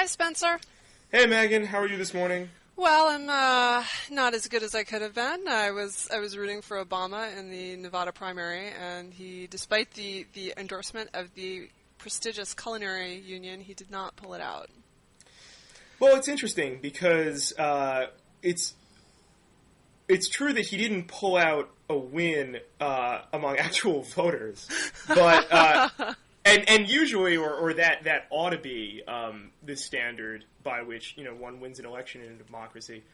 Hi, Spencer. Hey, Megan. How are you this morning? Well, I'm not as good as I could have been. I was rooting for Obama in the Nevada primary, and he, despite the endorsement of the prestigious culinary union, he did not pull it out. Well, it's interesting because it's true that he didn't pull out a win among actual voters, but and usually, or that ought to be the standard by which one wins an election in a democracy.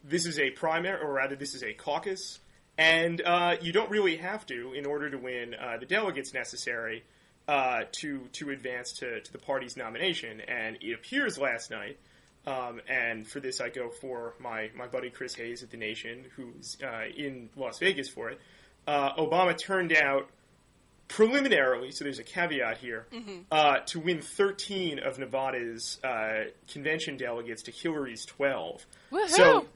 This is a primary, or rather, this is a caucus, and you don't really have to in order to win the delegates necessary to advance to the party's nomination. And it appears last night. And for this, I go for my buddy Chris Hayes at The Nation, who's in Las Vegas for it. Obama turned out preliminarily, so there's a caveat here, to win 13 of Nevada's convention delegates to Hillary's 12. Woohoo!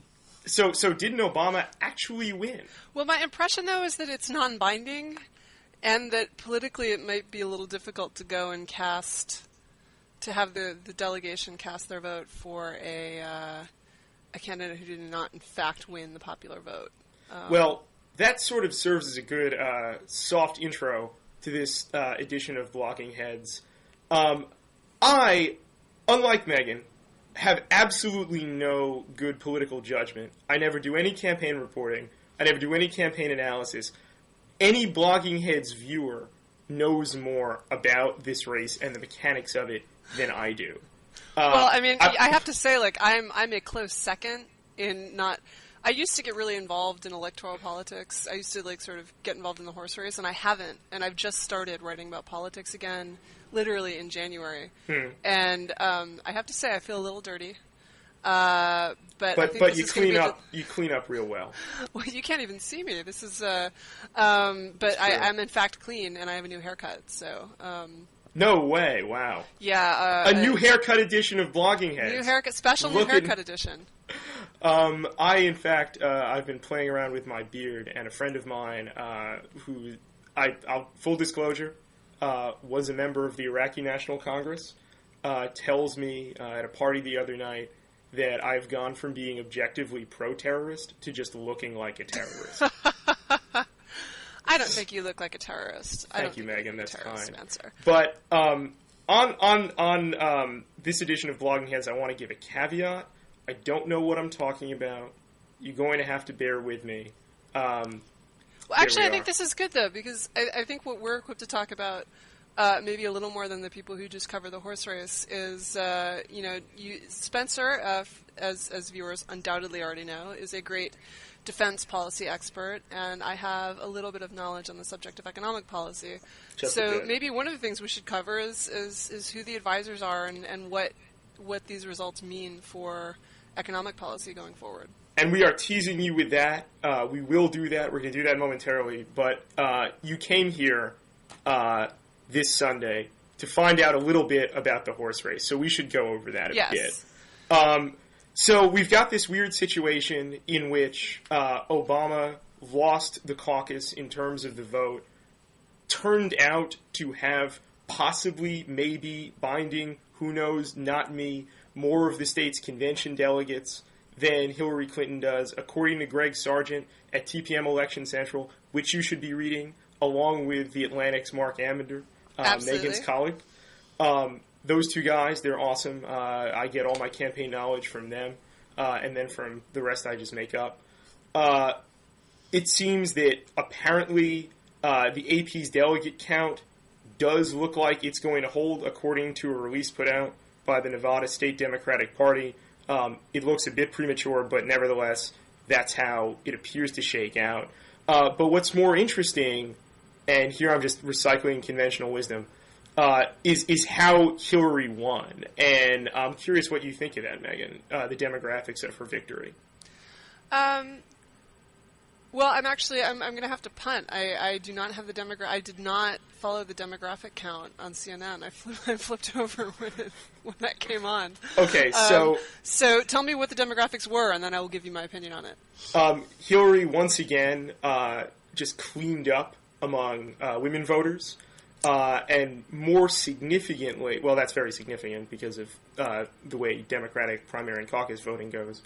So didn't Obama actually win? Well, my impression, though, is that it's non-binding, and that politically it might be a little difficult to go and to have the delegation cast their vote for a candidate who did not, in fact, win the popular vote. Well, that sort of serves as a good soft intro to this edition of Blocking Heads. I, unlike Megan, have absolutely no good political judgment. I never do any campaign reporting. I never do any campaign analysis. Any Blocking Heads viewer knows more about this race and the mechanics of it than I do. Well, I mean, I have to say, like, I'm a close second in not. I used to get really involved in electoral politics. I used to sort of get involved in the horse race, and I haven't. And I've just started writing about politics again, literally in January. And I have to say, I feel a little dirty. But you clean up real well. Well, you can't even see me. This is I'm in fact clean, and I have a new haircut. So. No way! Wow. Yeah. A new haircut edition of Blogging Heads. New haircut, special new haircut edition. I've been playing around with my beard, and a friend of mine, who, full disclosure, was a member of the Iraqi National Congress, tells me at a party the other night that I've gone from being objectively pro-terrorist to just looking like a terrorist. I don't think you look like a terrorist. Thank you, Megan. That's kind. Spencer. But on this edition of Blogging Heads, I want to give a caveat. I don't know what I'm talking about. You're going to have to bear with me. Well, actually, I think this is good, though, because I think what we're equipped to talk about, maybe a little more than the people who just cover the horse race, is, Spencer, as viewers undoubtedly already know, is a great defense policy expert, and I have a little bit of knowledge on the subject of economic policy. So maybe one of the things we should cover is who the advisors are and what these results mean for economic policy going forward. And we are teasing you with that. We will do that. We're going to do that momentarily. But you came here this Sunday to find out a little bit about the horse race, so we should go over that a bit. So we've got this weird situation in which Obama lost the caucus in terms of the vote, turned out to have possibly, maybe, binding, who knows, not me, more of the state's convention delegates than Hillary Clinton does, according to Greg Sargent at TPM Election Central, which you should be reading, along with The Atlantic's Mark Amender, Megan's colleague. Those two guys, they're awesome. I get all my campaign knowledge from them, and then from the rest I just make up. It seems that apparently the AP's delegate count does look like it's going to hold, according to a release put out by the Nevada State Democratic Party. It looks a bit premature, but nevertheless, that's how it appears to shake out. But what's more interesting, and here I'm just recycling conventional wisdom, is how Hillary won. And I'm curious what you think of that, Megan, the demographics of her victory. Well, I'm going to have to punt. I do not have the I did not follow the demographic count on CNN. I flipped over when that came on. Okay, so tell me what the demographics were, and then I will give you my opinion on it. Hillary once again just cleaned up among women voters. and more significantly, well, that's very significant because of the way Democratic primary and caucus voting goes,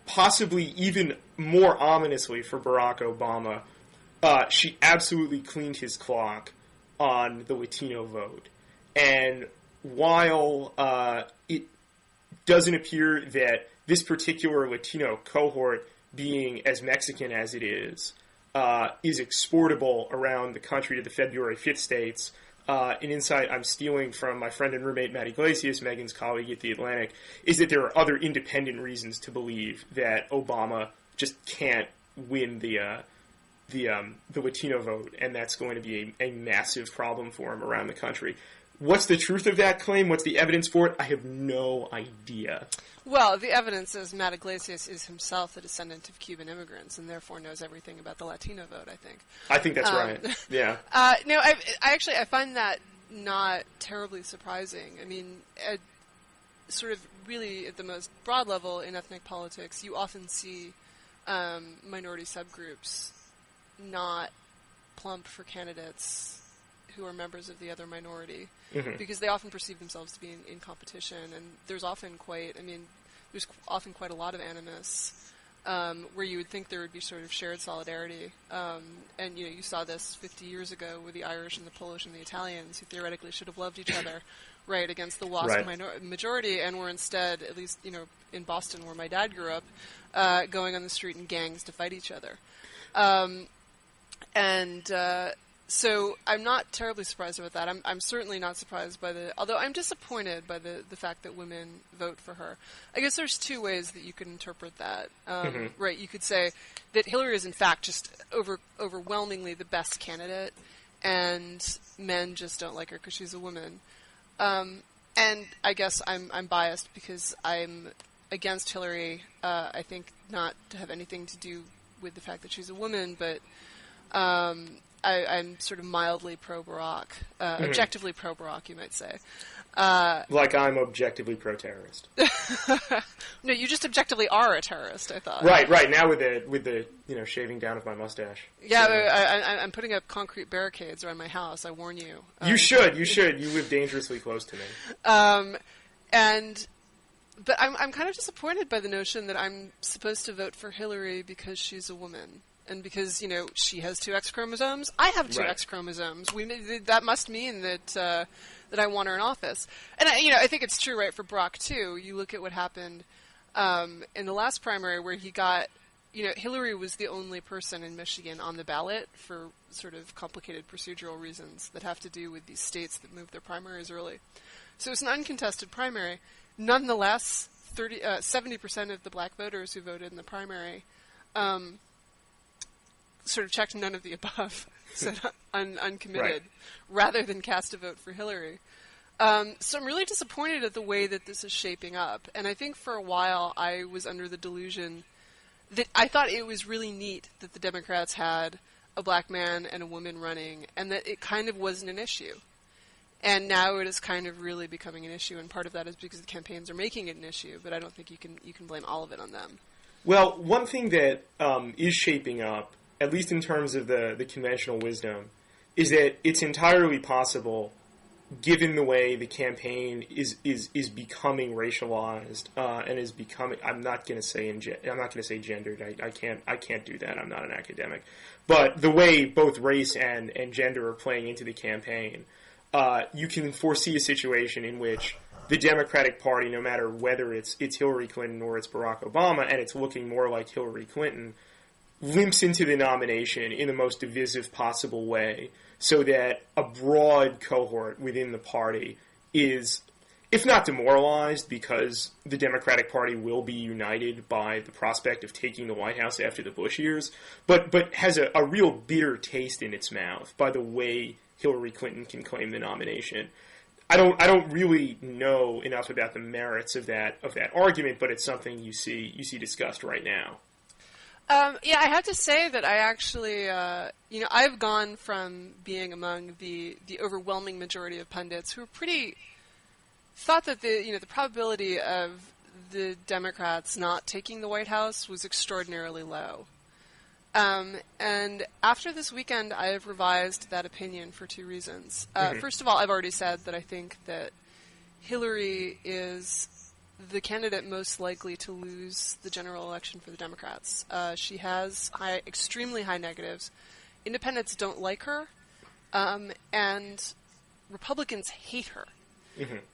possibly even more ominously for Barack Obama, she absolutely cleaned his clock on the Latino vote. And while it doesn't appear that this particular Latino cohort, being as Mexican as it is exportable around the country to the February 5th states. An insight I'm stealing from my friend and roommate Matt Iglesias, Megan's colleague at The Atlantic, is that there are other independent reasons to believe that Obama just can't win the Latino vote, and that's going to be a massive problem for him around the country. What's the truth of that claim? What's the evidence for it? I have no idea. Well, the evidence is Matt Iglesias is himself a descendant of Cuban immigrants and therefore knows everything about the Latino vote, I think. I think that's right, yeah. No, I find that not terribly surprising. I mean, sort of really at the most broad level in ethnic politics, you often see minority subgroups not plump for candidates who are members of the other minority, because they often perceive themselves to be in competition, and there's often quite a lot of animus, where you would think there would be sort of shared solidarity, and you saw this 50 years ago with the Irish and the Polish and the Italians, who theoretically should have loved each other, right, against the WASP majority, and were instead, at least in Boston where my dad grew up, going on the street in gangs to fight each other, So I'm not terribly surprised about that. I'm certainly not surprised by although I'm disappointed by the fact that women vote for her. I guess there's two ways that you could interpret that. Right, you could say that Hillary is in fact just overwhelmingly the best candidate, and men just don't like her because she's a woman. And I guess I'm biased because I'm against Hillary. I think not to have anything to do with the fact that she's a woman, but I'm sort of mildly pro-Barack, objectively pro-Barack, you might say. Like I'm objectively pro-terrorist. No, you just objectively are a terrorist, I thought. Right. Now with the shaving down of my mustache. Yeah, so. I'm putting up concrete barricades around my house. I warn you. You should. You live dangerously close to me. But I'm kind of disappointed by the notion that I'm supposed to vote for Hillary because she's a woman. And because, she has 2 X chromosomes, I have 2 X chromosomes. That must mean that I want her in office. And, I think it's true, right, for Barack, too. You look at what happened in the last primary where he got, Hillary was the only person in Michigan on the ballot for sort of complicated procedural reasons that have to do with these states that move their primaries early. So it's an uncontested primary. Nonetheless, 70% of the black voters who voted in the primary sort of checked none of the above, said uncommitted, rather than cast a vote for Hillary. So I'm really disappointed at the way that this is shaping up. And I think for a while I was under the delusion that I thought it was really neat that the Democrats had a black man and a woman running, and that it kind of wasn't an issue. And now it is kind of really becoming an issue, and part of that is because the campaigns are making it an issue, but I don't think you can blame all of it on them. Well, one thing that is shaping up, at least in terms of the conventional wisdom, is that it's entirely possible, given the way the campaign is becoming racialized and is becoming, I'm not going to say gendered. I can't do that. I'm not an academic, but the way both race and gender are playing into the campaign, you can foresee a situation in which the Democratic Party, no matter whether it's Hillary Clinton or it's Barack Obama, and it's looking more like Hillary Clinton, limps into the nomination in the most divisive possible way, so that a broad cohort within the party is, if not demoralized, because the Democratic Party will be united by the prospect of taking the White House after the Bush years, but has a real bitter taste in its mouth by the way Hillary Clinton can claim the nomination. I don't really know enough about the merits of that argument, but it's something you see discussed right now. Yeah, I have to say that I actually, I've gone from being among the overwhelming majority of pundits who thought that the probability of the Democrats not taking the White House was extraordinarily low. And after this weekend, I have revised that opinion for two reasons. First of all, I've already said that I think that Hillary is the candidate most likely to lose the general election for the Democrats. She has extremely high negatives. Independents don't like her, and Republicans hate her.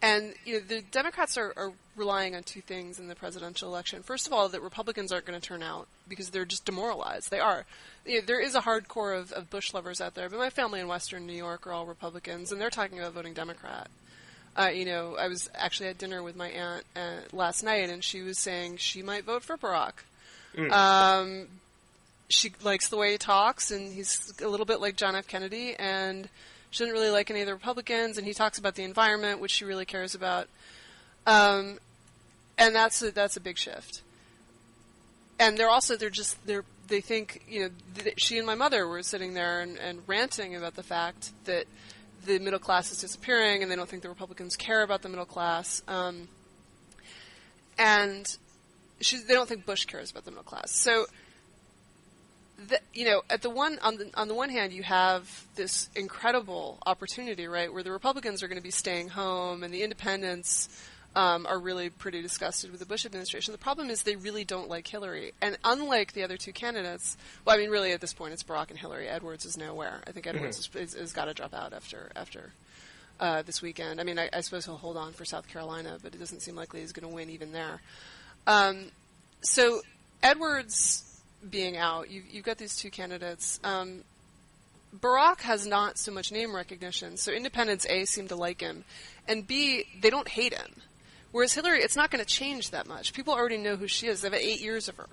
And the Democrats are relying on two things in the presidential election. First of all, that Republicans aren't going to turn out because they're just demoralized. They are. There is a hardcore of Bush lovers out there, but my family in Western New York are all Republicans, and they're talking about voting Democrat. I was actually at dinner with my aunt last night, and she was saying she might vote for Barack. She likes the way he talks, and he's a little bit like John F. Kennedy, and she doesn't really like any of the Republicans, and he talks about the environment, which she really cares about. And that's a big shift. And they think, she and my mother were sitting there and ranting about the fact that the middle class is disappearing, and they don't think the Republicans care about the middle class. And they don't think Bush cares about the middle class. So, on the one hand, you have this incredible opportunity, right, where the Republicans are going to be staying home, and the independents are really pretty disgusted with the Bush administration. The problem is they really don't like Hillary. And unlike the other two candidates, really at this point it's Barack and Hillary. Edwards is nowhere. I think Edwards has got to drop out after this weekend. I suppose he'll hold on for South Carolina, but it doesn't seem likely he's going to win even there. So Edwards being out, you've got these two candidates. Barack has not so much name recognition, so independents, A, seem to like him, and B, they don't hate him. Whereas Hillary, it's not going to change that much. People already know who she is. They've had 8 years of her.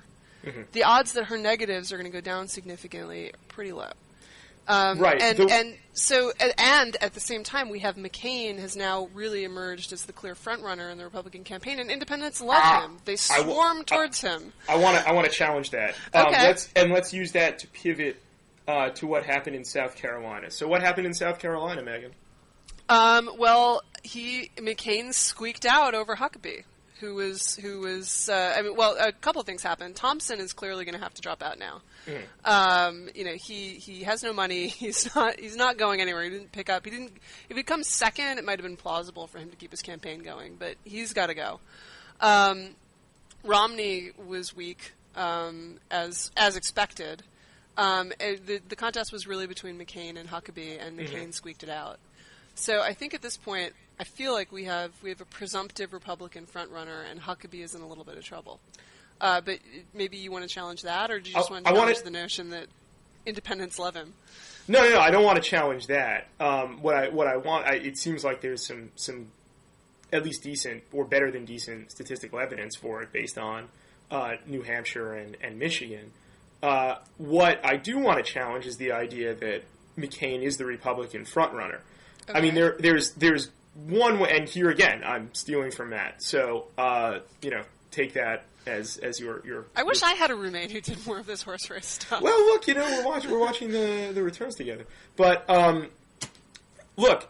The odds that her negatives are going to go down significantly are pretty low. Right. And at the same time, we have McCain has now really emerged as the clear frontrunner in the Republican campaign, and independents love him. They swarm towards him. I want to challenge that. Okay. Let's use that to pivot to what happened in South Carolina. So what happened in South Carolina, Megan? McCain squeaked out over Huckabee, who was a couple of things happened. Thompson is clearly going to have to drop out now. He has no money. He's not going anywhere. He didn't pick up. If he comes second, it might have been plausible for him to keep his campaign going, but he's got to go. Romney was weak, as expected. The contest was really between McCain and Huckabee, and McCain squeaked it out. So I think at this point, I feel like we have a presumptive Republican frontrunner, and Huckabee is in a little bit of trouble. But maybe you want to challenge that, or do you just want to challenge the notion that independents love him? No, I don't want to challenge that. What I want, it seems like there's some at least decent or better than decent statistical evidence for it based on New Hampshire and Michigan. What I do want to challenge is the idea that McCain is the Republican frontrunner. Okay. There's one way, and here again, I'm stealing from Matt. So, take that as your. I wish I had a roommate who did more of this horse race stuff. Well, look, we're watching the returns together. But look,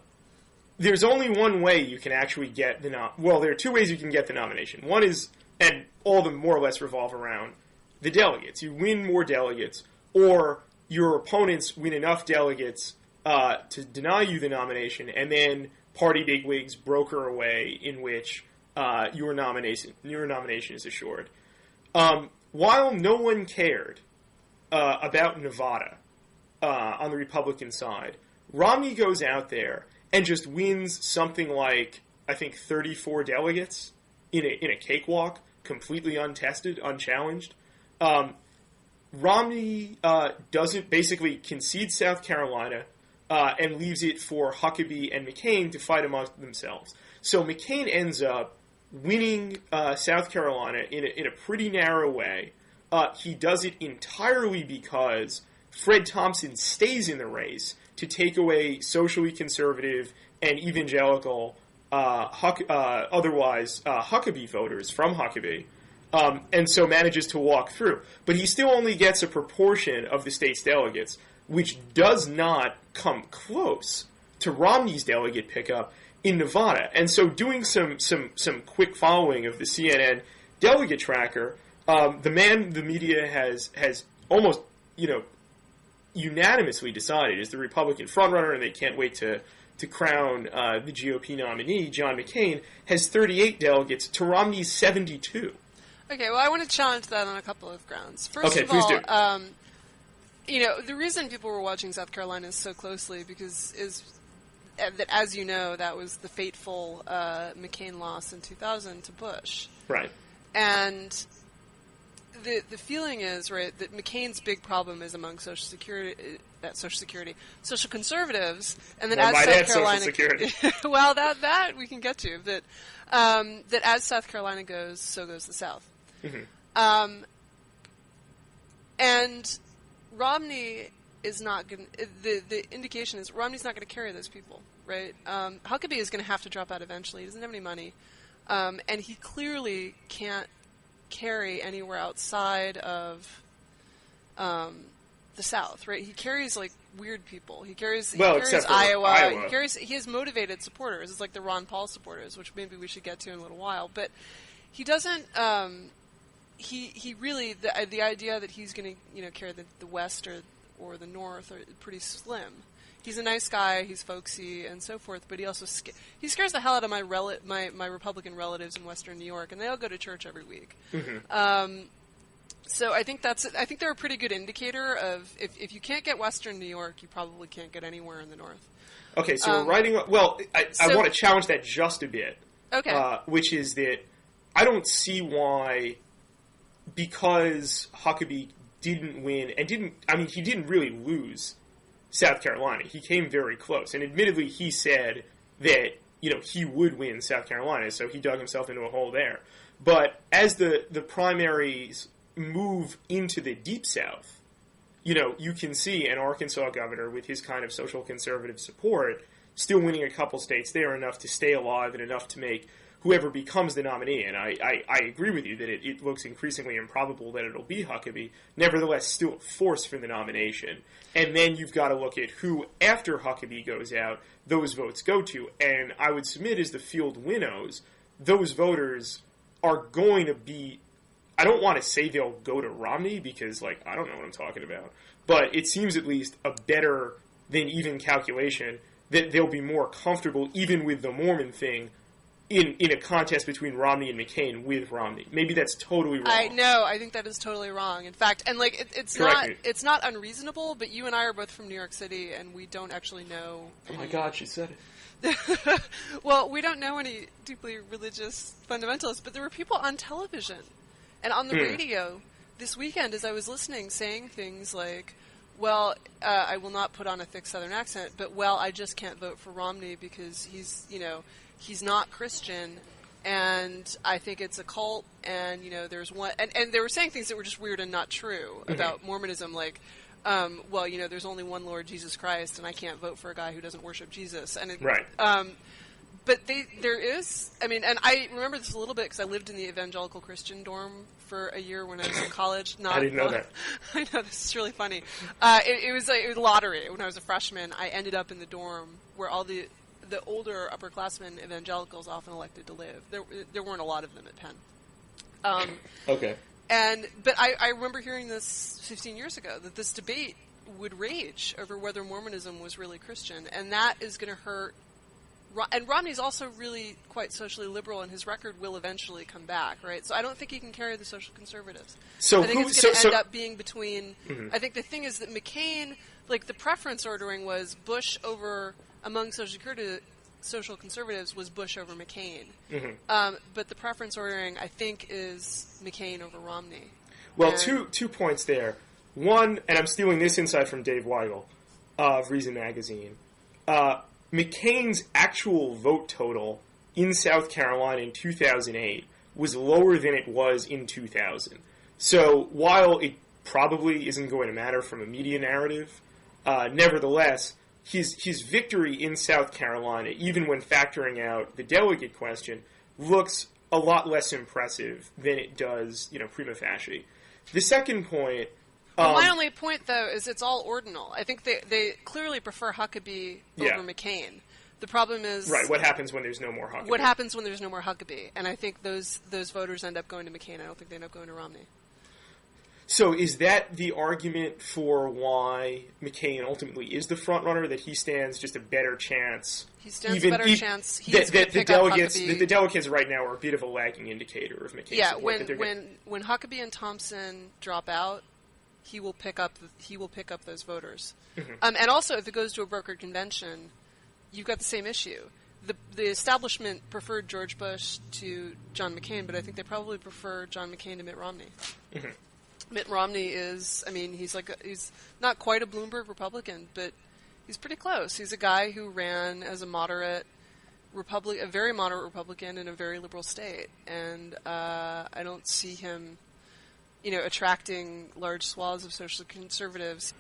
there's only one way you can actually get there are two ways you can get the nomination. One is, and all of them more or less revolve around the delegates. You win more delegates, or your opponents win enough delegates to deny you the nomination, and then party bigwigs broker a way in which your nomination is assured. While no one cared about Nevada on the Republican side, Romney goes out there and just wins something like, I think, 34 delegates in a cakewalk, completely untested, unchallenged. Romney doesn't basically concede South Carolina and leaves it for Huckabee and McCain to fight amongst themselves. So McCain ends up winning South Carolina in a pretty narrow way. He does it entirely because Fred Thompson stays in the race to take away socially conservative and evangelical, otherwise Huckabee voters from Huckabee. And so manages to walk through. But he still only gets a proportion of the state's delegates, which does not come close to Romney's delegate pickup in Nevada. And so doing some quick following of the CNN delegate tracker, the man the media has almost unanimously decided is the Republican frontrunner, and they can't wait to crown the GOP nominee, John McCain, has 38 delegates to Romney's 72. Okay, well, I want to challenge that on a couple of grounds. First of please all, do. The reason people were watching South Carolina so closely is that, as you know, that was the fateful McCain loss in 2000 to Bush. Right. And the feeling is, right, that McCain's big problem is among Social conservatives, and that as South Carolina, Social Security. well, that we can get to, that as South Carolina goes, so goes the South. Mm-hmm. And Romney is not going. The indication is Romney's not going to carry those people, right? Huckabee is going to have to drop out eventually. He doesn't have any money, and he clearly can't carry anywhere outside of the South, right? He carries like weird people. He carries Iowa. He has motivated supporters. It's like the Ron Paul supporters, which maybe we should get to in a little while. But he doesn't. He really the idea that he's going to carry the West or the North are pretty slim. He's a nice guy. He's folksy and so forth, but he also he scares the hell out of my Republican relatives in Western New York, and they all go to church every week. Mm-hmm. So I think they're a pretty good indicator of if you can't get Western New York, you probably can't get anywhere in the North. Okay, so we're writing. Well, I want to challenge that just a bit. Okay, which is that I don't see why, because Huckabee didn't win and he didn't really lose South Carolina. He came very close, and admittedly, he said that he would win South Carolina, so he dug himself into a hole there. But as the primaries move into the Deep South, you can see an Arkansas governor with his kind of social conservative support still winning a couple states there, enough to stay alive and enough to make whoever becomes the nominee. And I agree with you that it looks increasingly improbable that it'll be Huckabee. Nevertheless, still a force for the nomination. And then you've got to look at who, after Huckabee goes out, those votes go to. And I would submit, as the field winnows, those voters are going to be... I don't want to say they'll go to Romney because, I don't know what I'm talking about. But it seems at least a better than even calculation that they'll be more comfortable, even with the Mormon thing, in a contest between Romney and McCain with Romney. Maybe that's totally wrong. I think that is totally wrong. In fact, and it's not unreasonable, but you and I are both from New York City, and we don't actually know... Oh my God, she said it. Well, we don't know any deeply religious fundamentalists, but there were people on television and on the radio this weekend as I was listening saying things like, well, I will not put on a thick Southern accent, but, I just can't vote for Romney because he's not Christian, and I think it's a cult, and, there's one... And they were saying things that were just weird and not true about Mormonism, like... there's only one Lord, Jesus Christ, and I can't vote for a guy who doesn't worship Jesus. And right. But there is, and I remember this a little bit because I lived in the evangelical Christian dorm for a year when I was in college. I didn't know that. I know, this is really funny. It was a lottery. When I was a freshman, I ended up in the dorm where all the older upperclassmen evangelicals often elected to live. There weren't a lot of them at Penn. Okay. But I remember hearing this 15 years ago, that this debate would rage over whether Mormonism was really Christian, and that is going to hurt. And Romney's also really quite socially liberal, and his record will eventually come back, right? So I don't think he can carry the social conservatives. So I think it's going to end up being between... Mm-hmm. I think the thing is that McCain, the preference ordering was Bush over, among social conservatives, was Bush over McCain. Mm-hmm. But the preference ordering, I think, is McCain over Romney. Well, two points there. One, and I'm stealing this insight from Dave Weigel of Reason Magazine, McCain's actual vote total in South Carolina in 2008 was lower than it was in 2000. So while it probably isn't going to matter from a media narrative, nevertheless, his victory in South Carolina, even when factoring out the delegate question, looks a lot less impressive than it does, prima facie. The second point... my only point, though, is it's all ordinal. I think they clearly prefer Huckabee over McCain. The problem is... Right, what happens when there's no more Huckabee? What happens when there's no more Huckabee? And I think those voters end up going to McCain. I don't think they end up going to Romney. So is that the argument for why McCain ultimately is the front runner, that he stands just a better chance? He stands a better chance. That the delegates right now are a bit of a lagging indicator of McCain's support. When Huckabee and Thompson drop out, he will pick up those voters. Mm-hmm. And also, if it goes to a brokered convention, you've got the same issue. The establishment preferred George Bush to John McCain, but I think they probably prefer John McCain to Mitt Romney. Mm-hmm. Mitt Romney he's not quite a Bloomberg Republican, but he's pretty close. He's a guy who ran as a very moderate Republican in a very liberal state, and I don't see him, attracting large swaths of social conservatives.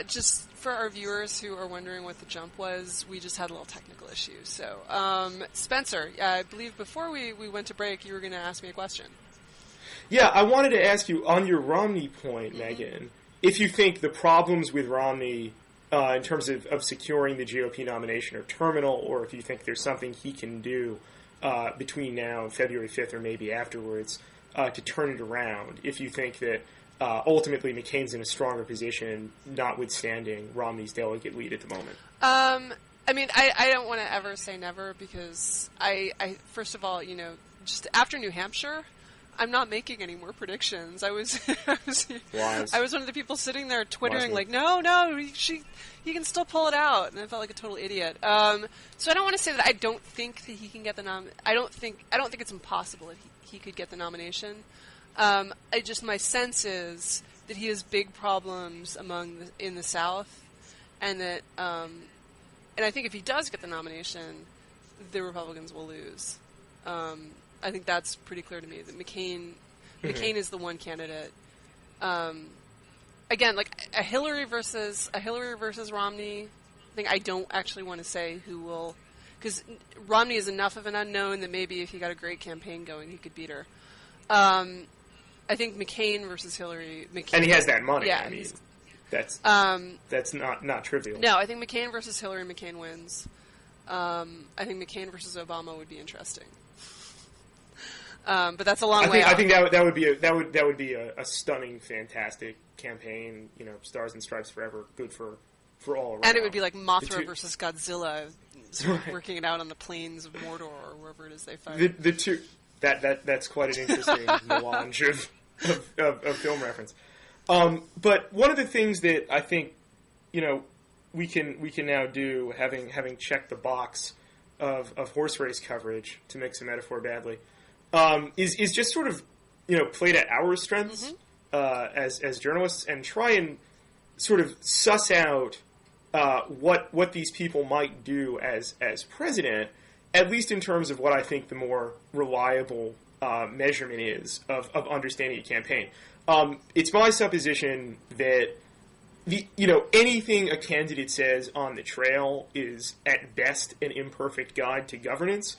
Just for our viewers who are wondering what the jump was, we just had a little technical issue. So, Spencer, I believe before we went to break, you were going to ask me a question. Yeah, I wanted to ask you, on your Romney point, Megan, if you think the problems with Romney in terms of securing the GOP nomination are terminal, or if you think there's something he can do between now and February 5th or maybe afterwards to turn it around, if you think that ultimately McCain's in a stronger position, notwithstanding Romney's delegate lead at the moment. I don't want to ever say never, because I first of all, just after New Hampshire, I'm not making any more predictions. I was one of the people sitting there twittering like, no, he can still pull it out, and I felt like a total idiot. So I don't want to say that I don't think that he can get the I don't think it's impossible that he could get the nomination. My sense is that he has big problems in the South, and that and I think if he does get the nomination, the Republicans will lose. I think that's pretty clear to me, that McCain is the one candidate. Again, like a Hillary versus Romney thing, I don't actually want to say who will, because Romney is enough of an unknown that maybe if he got a great campaign going, he could beat her. I think McCain versus Hillary. And he has that money. Yeah, that's not trivial. No, I think McCain versus Hillary, McCain wins. I think McCain versus Obama would be interesting. But that's a long way off. I think that would be a stunning, fantastic campaign. Stars and Stripes forever, good for all around. And it would be like Mothra versus Godzilla, working it out on the plains of Mordor or wherever it is they fight. The two that's quite an interesting melange of film reference. But one of the things that I think we can now do, having checked the box of horse race coverage, to mix a metaphor badly. Is just sort of play to our strengths as journalists, and try and sort of suss out what these people might do as president, at least in terms of what I think the more reliable measurement is of understanding a campaign. It's my supposition that anything a candidate says on the trail is at best an imperfect guide to governance.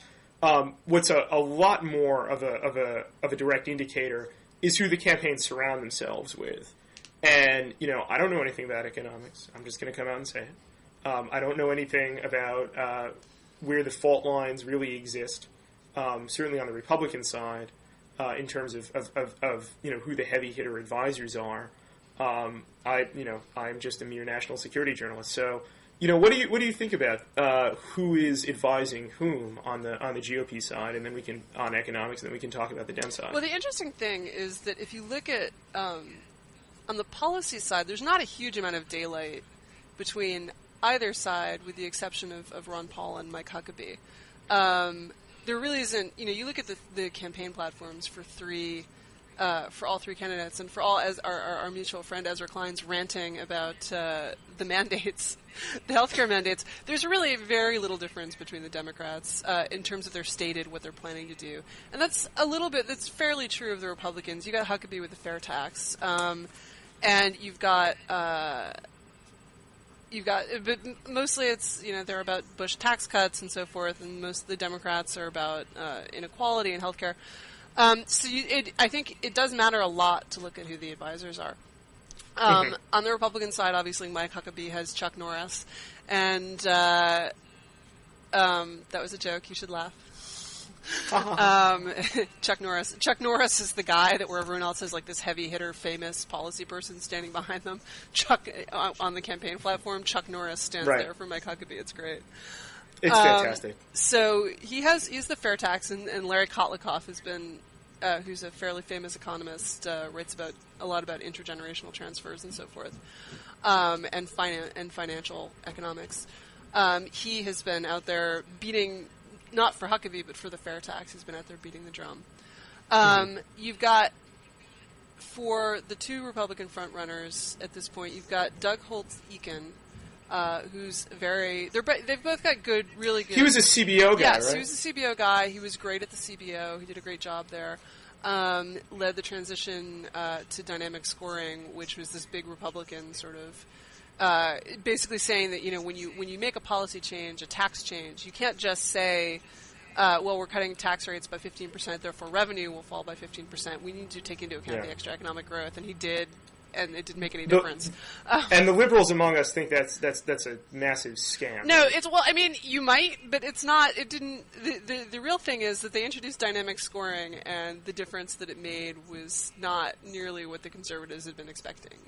What's a lot more of a direct indicator is who the campaigns surround themselves with. And, I don't know anything about economics. I'm just going to come out and say it. I don't know anything about where the fault lines really exist, certainly on the Republican side, in terms of who the heavy hitter advisors are. I'm just a mere national security journalist, so. What do you think about who is advising whom on the GOP side, and then we can on economics, and then we can talk about the Dem side. Well, the interesting thing is that if you look at on the policy side, there's not a huge amount of daylight between either side, with the exception of Ron Paul and Mike Huckabee. There really isn't. You look at the campaign platforms for all three candidates, and for all, as our mutual friend Ezra Klein's ranting about the mandates, the healthcare mandates, there's really very little difference between the Democrats in terms of what they're planning to do. And that's fairly true of the Republicans. You got Huckabee with the fair tax, and you've got, but mostly it's, they're about Bush tax cuts and so forth, and most of the Democrats are about inequality and healthcare. I think it does matter a lot to look at who the advisors are. On the Republican side, obviously, Mike Huckabee has Chuck Norris, and that was a joke. You should laugh. Chuck Norris. Chuck Norris is the guy that where everyone else has like this heavy hitter, famous policy person standing behind them. Chuck on the campaign platform. Chuck Norris stands there for Mike Huckabee. It's great. It's fantastic. So he's the fair tax, and Larry Kotlikoff has been, who's a fairly famous economist, writes about a lot about intergenerational transfers and so forth, and financial economics. He has been out there beating, not for Huckabee, but for the fair tax. He's been out there beating the drum. You've got, for the two Republican frontrunners at this point, you've got Doug Holtz-Eakin, who's they've both got really good... He was a CBO guy, yes, right? He was a CBO guy. He was great at the CBO. He did a great job there. Led the transition to dynamic scoring, which was this big Republican sort of... basically saying that, when you make a policy change, a tax change, you can't just say, well, we're cutting tax rates by 15%, therefore revenue will fall by 15%. We need to take into account the extra economic growth, and he did, and it didn't make any difference. And the liberals among us think that's a massive scam. No, you might, but it's not. It didn't. The real thing is that they introduced dynamic scoring, and the difference that it made was not nearly what the conservatives had been expecting.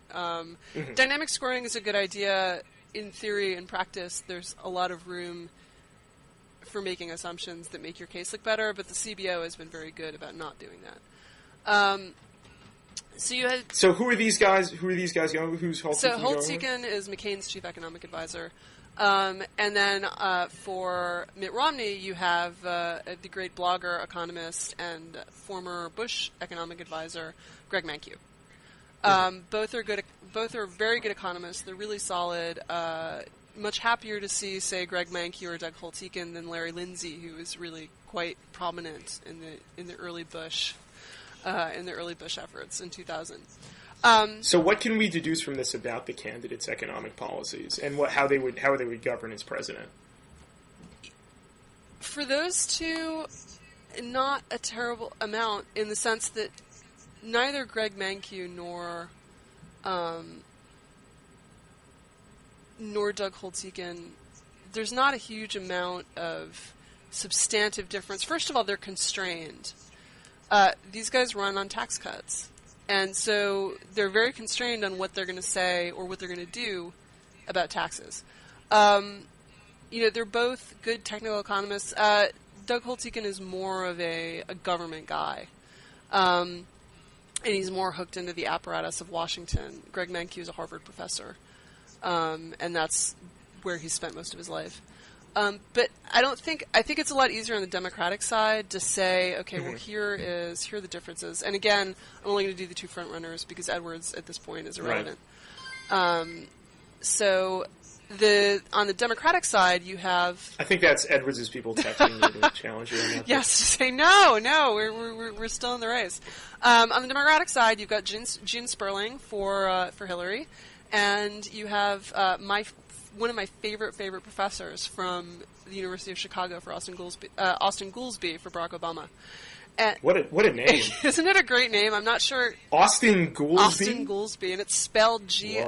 Dynamic scoring is a good idea in theory. In practice, there's a lot of room for making assumptions that make your case look better, but the CBO has been very good about not doing that. So who are these guys? Going? Who's Holtz-Eakin? So Holtz-Eakin is McCain's chief economic advisor, and then for Mitt Romney, you have the great blogger, economist, and former Bush economic advisor Greg Mankiw. Both are good. Both are very good economists. They're really solid. Much happier to see, say, Greg Mankiw or Doug Holtz-Eakin than Larry Lindsey, who was really quite prominent in the early Bush. In the early Bush efforts in 2000. So what can we deduce from this about the candidates' economic policies and how they would govern as president? For those two, not a terrible amount in the sense that neither Greg Mankiw nor Doug Holtz-Eakin, there's not a huge amount of substantive difference. First of all, they're constrained. These guys run on tax cuts, and so they're very constrained on what they're going to say or what they're going to do about taxes. They're both good technical economists. Doug Holtz-Eakin is more of a government guy, and he's more hooked into the apparatus of Washington. Greg Mankiw is a Harvard professor, and that's where he spent most of his life. But I think it's a lot easier on the Democratic side to say, okay, well, here are the differences. And again, I'm only going to do the two front runners because Edwards at this point is irrelevant. Right. So on the Democratic side, you have... I think that's Edwards' people texting you to challenge you on that. Yes, to say no, we're still in the race. On the Democratic side, you've got Gene Sperling for Hillary, and you have one of my favorite professors from the University of Chicago for Austin Goolsbee for Barack Obama. And what a name! Isn't it a great name? I'm not sure. Austin Goolsbee. Austin Goolsbee, and it's spelled Goolsbee.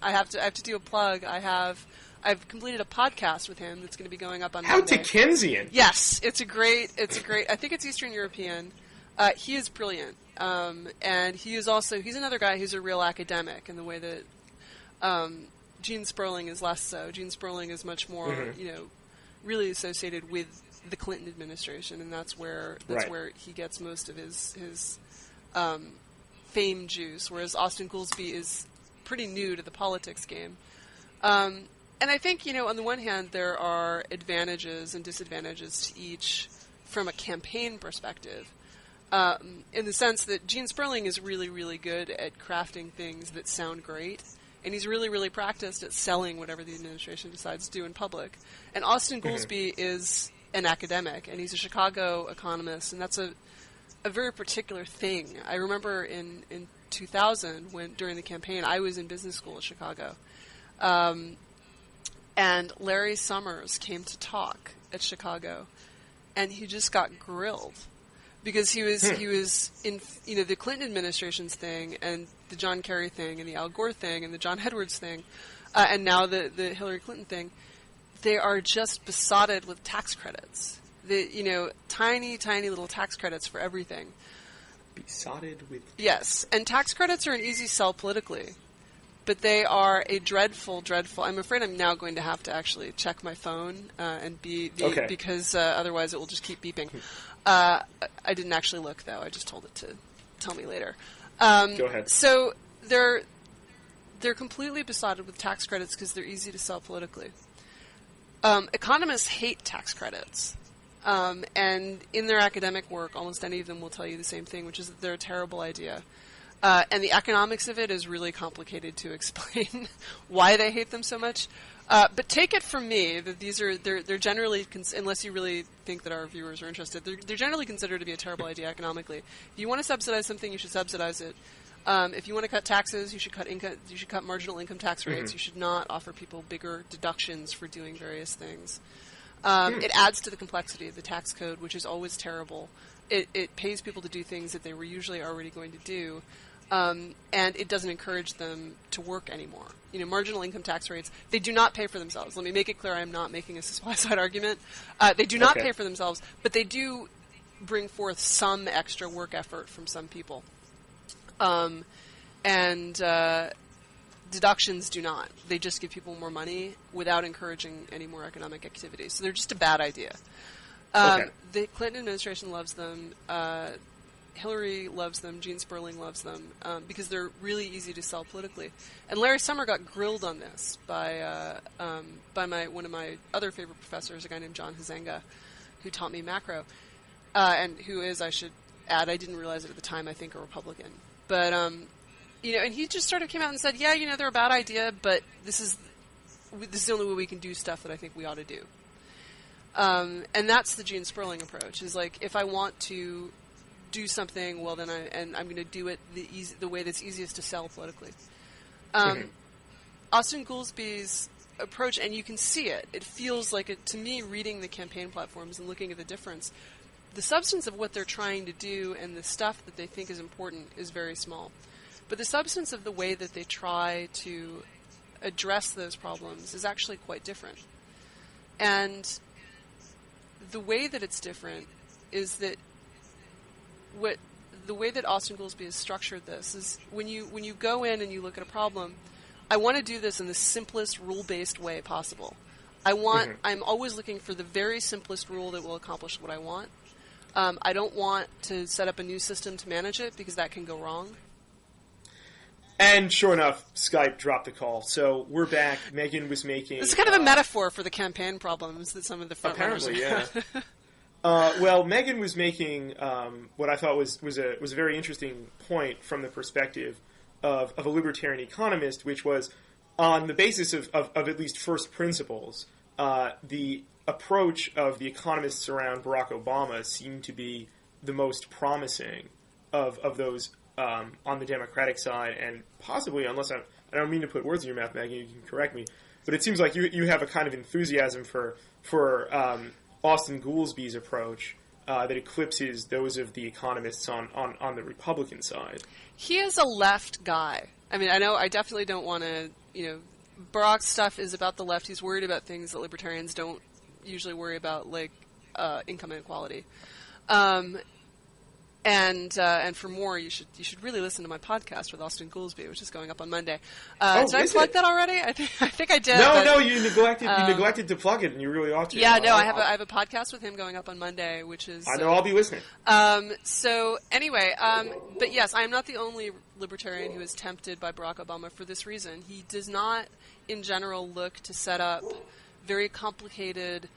I have to do a plug. I've completed a podcast with him that's going to be going up on Monday. How Dickensian! Yes, it's a great. I think it's Eastern European. He is brilliant, and he's another guy who's a real academic in the way that. Gene Sperling is less so. Gene Sperling is much more, really associated with the Clinton administration, and that's where he gets most of his fame juice. Whereas Austin Goolsbee is pretty new to the politics game. And I think on the one hand there are advantages and disadvantages to each from a campaign perspective. In the sense that Gene Sperling is really, really good at crafting things that sound great. And he's really, really practiced at selling whatever the administration decides to do in public. And Austin Goolsbee is an academic, and he's a Chicago economist, and that's a very particular thing. I remember in 2000, when during the campaign, I was in business school at Chicago, and Larry Summers came to talk at Chicago, and he just got grilled. Because he was in the Clinton administration's thing and the John Kerry thing and the Al Gore thing and the John Edwards thing, and now the Hillary Clinton thing. they are just besotted with tax credits. Tiny, tiny little tax credits for everything. Besotted with... Yes, and tax credits are an easy sell politically, but they are a dreadful, dreadful... I'm afraid I'm now going to have to actually check my phone because otherwise it will just keep beeping. I didn't actually look, though. I just told it to tell me later. Go ahead. So they're completely besotted with tax credits because they're easy to sell politically. Economists hate tax credits. And in their academic work, almost any of them will tell you the same thing, which is that they're a terrible idea. And the economics of it is really complicated to explain why they hate them so much. But take it from me that they're generally, unless you really think that our viewers are interested, they're generally considered to be a terrible idea economically. If you want to subsidize something, you should subsidize it. If you want to cut taxes, you should cut marginal income tax rates. Mm-hmm. You should not offer people bigger deductions for doing various things. It adds to the complexity of the tax code, which is always terrible. It pays people to do things that they were usually already going to do, and it doesn't encourage them to work anymore. Marginal income tax rates, they do not pay for themselves. Let me make it clear, I'm not making a supply-side argument. They do not pay for themselves, but they do bring forth some extra work effort from some people. Deductions do not. They just give people more money without encouraging any more economic activity. So they're just a bad idea. The Clinton administration loves them. Hillary loves them. Gene Sperling loves them because they're really easy to sell politically. And Larry Summer got grilled on this by one of my other favorite professors, a guy named John Huizenga, who taught me macro, and who is, I should add, I didn't realize it at the time, I think a Republican. But and he just sort of came out and said, yeah, they're a bad idea, but this is the only way we can do stuff that I think we ought to do. And that's the Gene Sperling approach, is like, if I want to do something, well, then I'm going to do it the way that's easiest to sell politically. Austin Goolsby's approach, and you can see it. It feels like it, to me, reading the campaign platforms and looking at the difference. The substance of what they're trying to do and the stuff that they think is important is very small. But the substance of the way that they try to address those problems is actually quite different. And the way that it's different is that the way that Austin Goolsby has structured this is when you go in and you look at a problem, I want to do this in the simplest rule-based way possible. I'm always looking for the very simplest rule that will accomplish what I want. I don't want to set up a new system to manage it because that can go wrong. And sure enough, Skype dropped the call. So we're back. Megan was making... It's kind of a metaphor for the campaign problems that some of the frontrunners apparently, yeah. Well, Megan was making what I thought was a very interesting point from the perspective of a libertarian economist, which was on the basis of at least first principles, the approach of the economists around Barack Obama seemed to be the most promising of those on the Democratic side, and possibly, unless I don't mean to put words in your mouth, Megan, you can correct me, but it seems like you have a kind of enthusiasm for Austin Goolsby's approach that eclipses those of the economists on the Republican side. He is a left guy. I mean, I definitely don't want to, Barack's stuff is about the left. He's worried about things that libertarians don't usually worry about, like income inequality. And for more, you should really listen to my podcast with Austin Goolsby, which is going up on Monday. Did I plug that already? I think I did. No, you neglected to plug it, and you really ought to. Yeah, no, I have a podcast with him going up on Monday, which is. I know I'll be listening. So anyway, but yes, I am not the only libertarian who is tempted by Barack Obama for this reason. He does not, in general, look to set up very complicated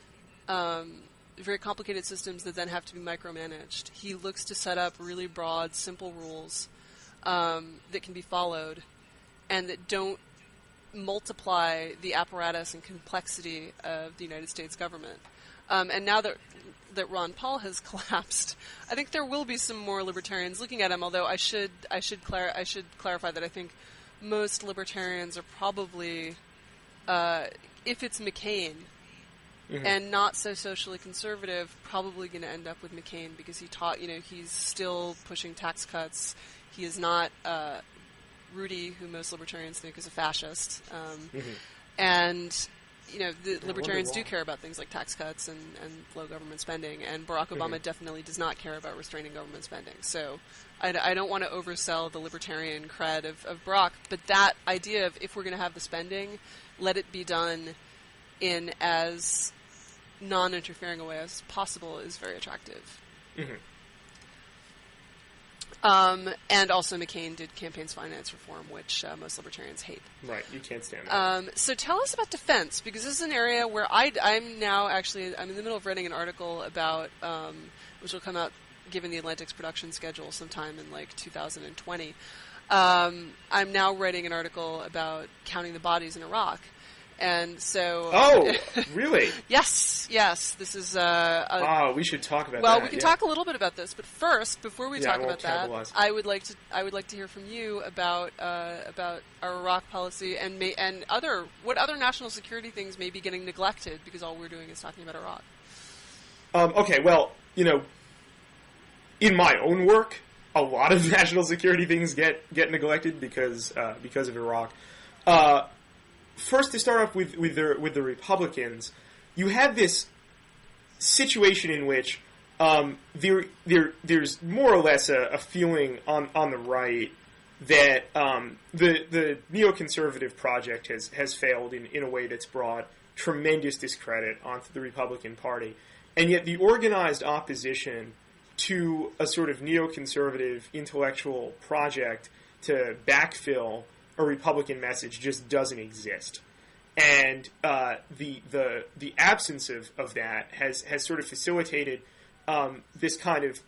systems that then have to be micromanaged. He looks to set up really broad, simple rules that can be followed and that don't multiply the apparatus and complexity of the United States government. And now that Ron Paul has collapsed, I think there will be some more libertarians looking at him, although I should clarify that I think most libertarians are probably, if it's McCain, and not so socially conservative, probably going to end up with McCain because he's still pushing tax cuts. He is not Rudy, who most libertarians think is a fascist. And the libertarians do care about things like tax cuts and low government spending, and Barack Obama definitely does not care about restraining government spending. So I don't want to oversell the libertarian cred of Barack, but that idea of if we're going to have the spending, let it be done in as non-interfering a way as possible is very attractive. Mm-hmm. And also McCain did campaigns finance reform, which most libertarians hate. Right, you can't stand that. So tell us about defense, because this is an area where I'm in the middle of writing an article about, which will come out given the Atlantic's production schedule sometime in like 2020. I'm now writing an article about counting the bodies in Iraq. And so... Oh, really? Yes. This is... we should talk about that. Well, we can talk a little bit about this, but first, before we talk about that, capitalize. I would like to hear from you about our Iraq policy and what other national security things may be getting neglected, because all we're doing is talking about Iraq. Okay, well, in my own work, a lot of national security things get neglected because of Iraq. First, to start off with the Republicans, you have this situation in which there's more or less a feeling on the right that the neoconservative project has failed in a way that's brought tremendous discredit onto the Republican Party, and yet the organized opposition to a sort of neoconservative intellectual project to backfill a Republican message just doesn't exist. And the absence of that has sort of facilitated this kind of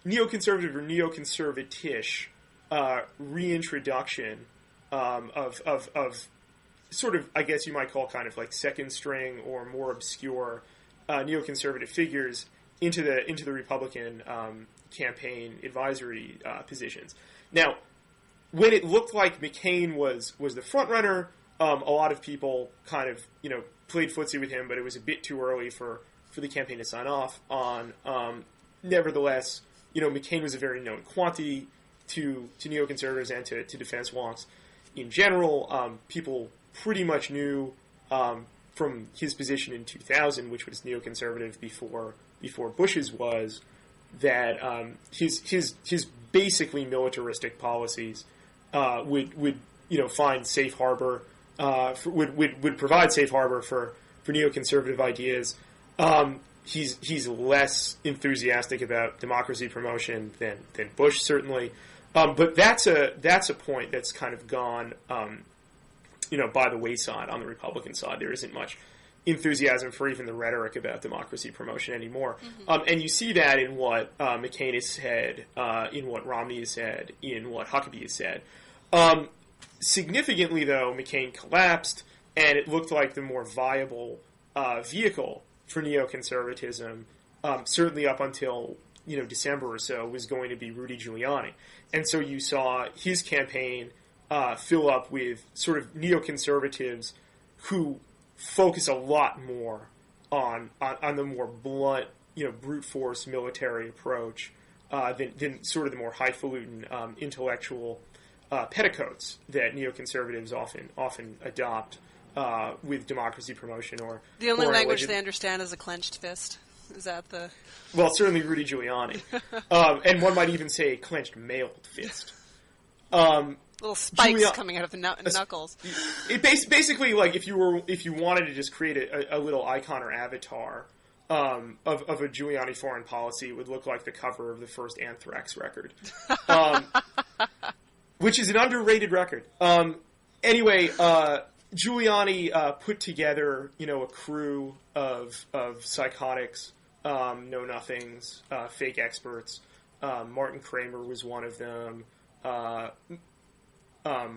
neoconservative or neoconservatish reintroduction of sort of, I guess you might call kind of like second string or more obscure neoconservative figures into the Republican campaign advisory positions. Now, when it looked like McCain was the front runner, a lot of people kind of played footsie with him, but it was a bit too early for the campaign to sign off on. Nevertheless, McCain was a very known quantity to neoconservatives and to defense wonks in general. People pretty much knew from his position in 2000, which was neoconservative before Bush's was, that his basically militaristic policies would find safe harbor, would provide safe harbor for neoconservative ideas. He's less enthusiastic about democracy promotion than Bush, certainly. But that's a point that's kind of gone by the wayside on the Republican side. There isn't much enthusiasm for even the rhetoric about democracy promotion anymore. Mm-hmm. And you see that in what McCain has said, in what Romney has said, in what Huckabee has said. Significantly, though, McCain collapsed, and it looked like the more viable vehicle for neoconservatism, certainly up until December or so, was going to be Rudy Giuliani. And so you saw his campaign fill up with sort of neoconservatives who focus a lot more on the more blunt, brute force military approach than sort of the more highfalutin intellectual petticoats that neoconservatives often adopt with democracy promotion or the only language they understand is a clenched fist. Is that the... Well, certainly Rudy Giuliani. And one might even say a clenched mailed fist. Little spikes coming out of the knuckles. It basically, like, if you wanted to just create a little icon or avatar of a Giuliani foreign policy, it would look like the cover of the first Anthrax record. Which is an underrated record. Anyway, Giuliani put together, a crew of psychotics, know-nothings, fake experts. Martin Kramer was one of them.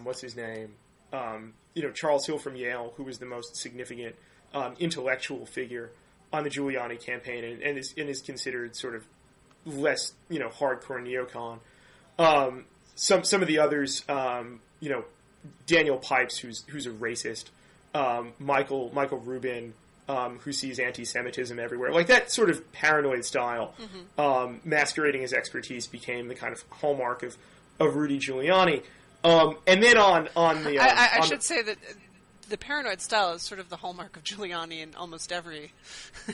What's his name? Charles Hill from Yale, who was the most significant intellectual figure on the Giuliani campaign, and is considered sort of less, hardcore neocon. Some of the others, Daniel Pipes, who's a racist, Michael Rubin, who sees anti-Semitism everywhere, like that sort of paranoid style, masquerading as expertise became the kind of hallmark of Rudy Giuliani. And then on the, I should say that the paranoid style is sort of the hallmark of Giuliani in almost every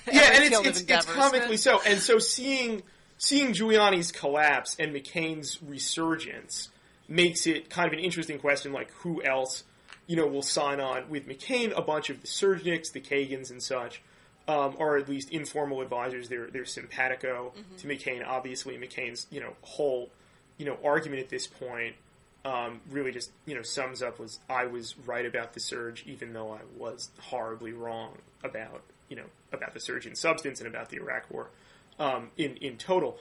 and field of it's endeavor, comically so. And so seeing Giuliani's collapse and McCain's resurgence makes it kind of an interesting question, like who else, will sign on with McCain. A bunch of the Surjniks, the Kagans and such, are at least informal advisors. They're simpatico to McCain. Obviously, McCain's, whole, argument at this point really just, sums up was I was right about the surge, even though I was horribly wrong about, about the surge in substance and about the Iraq War in total.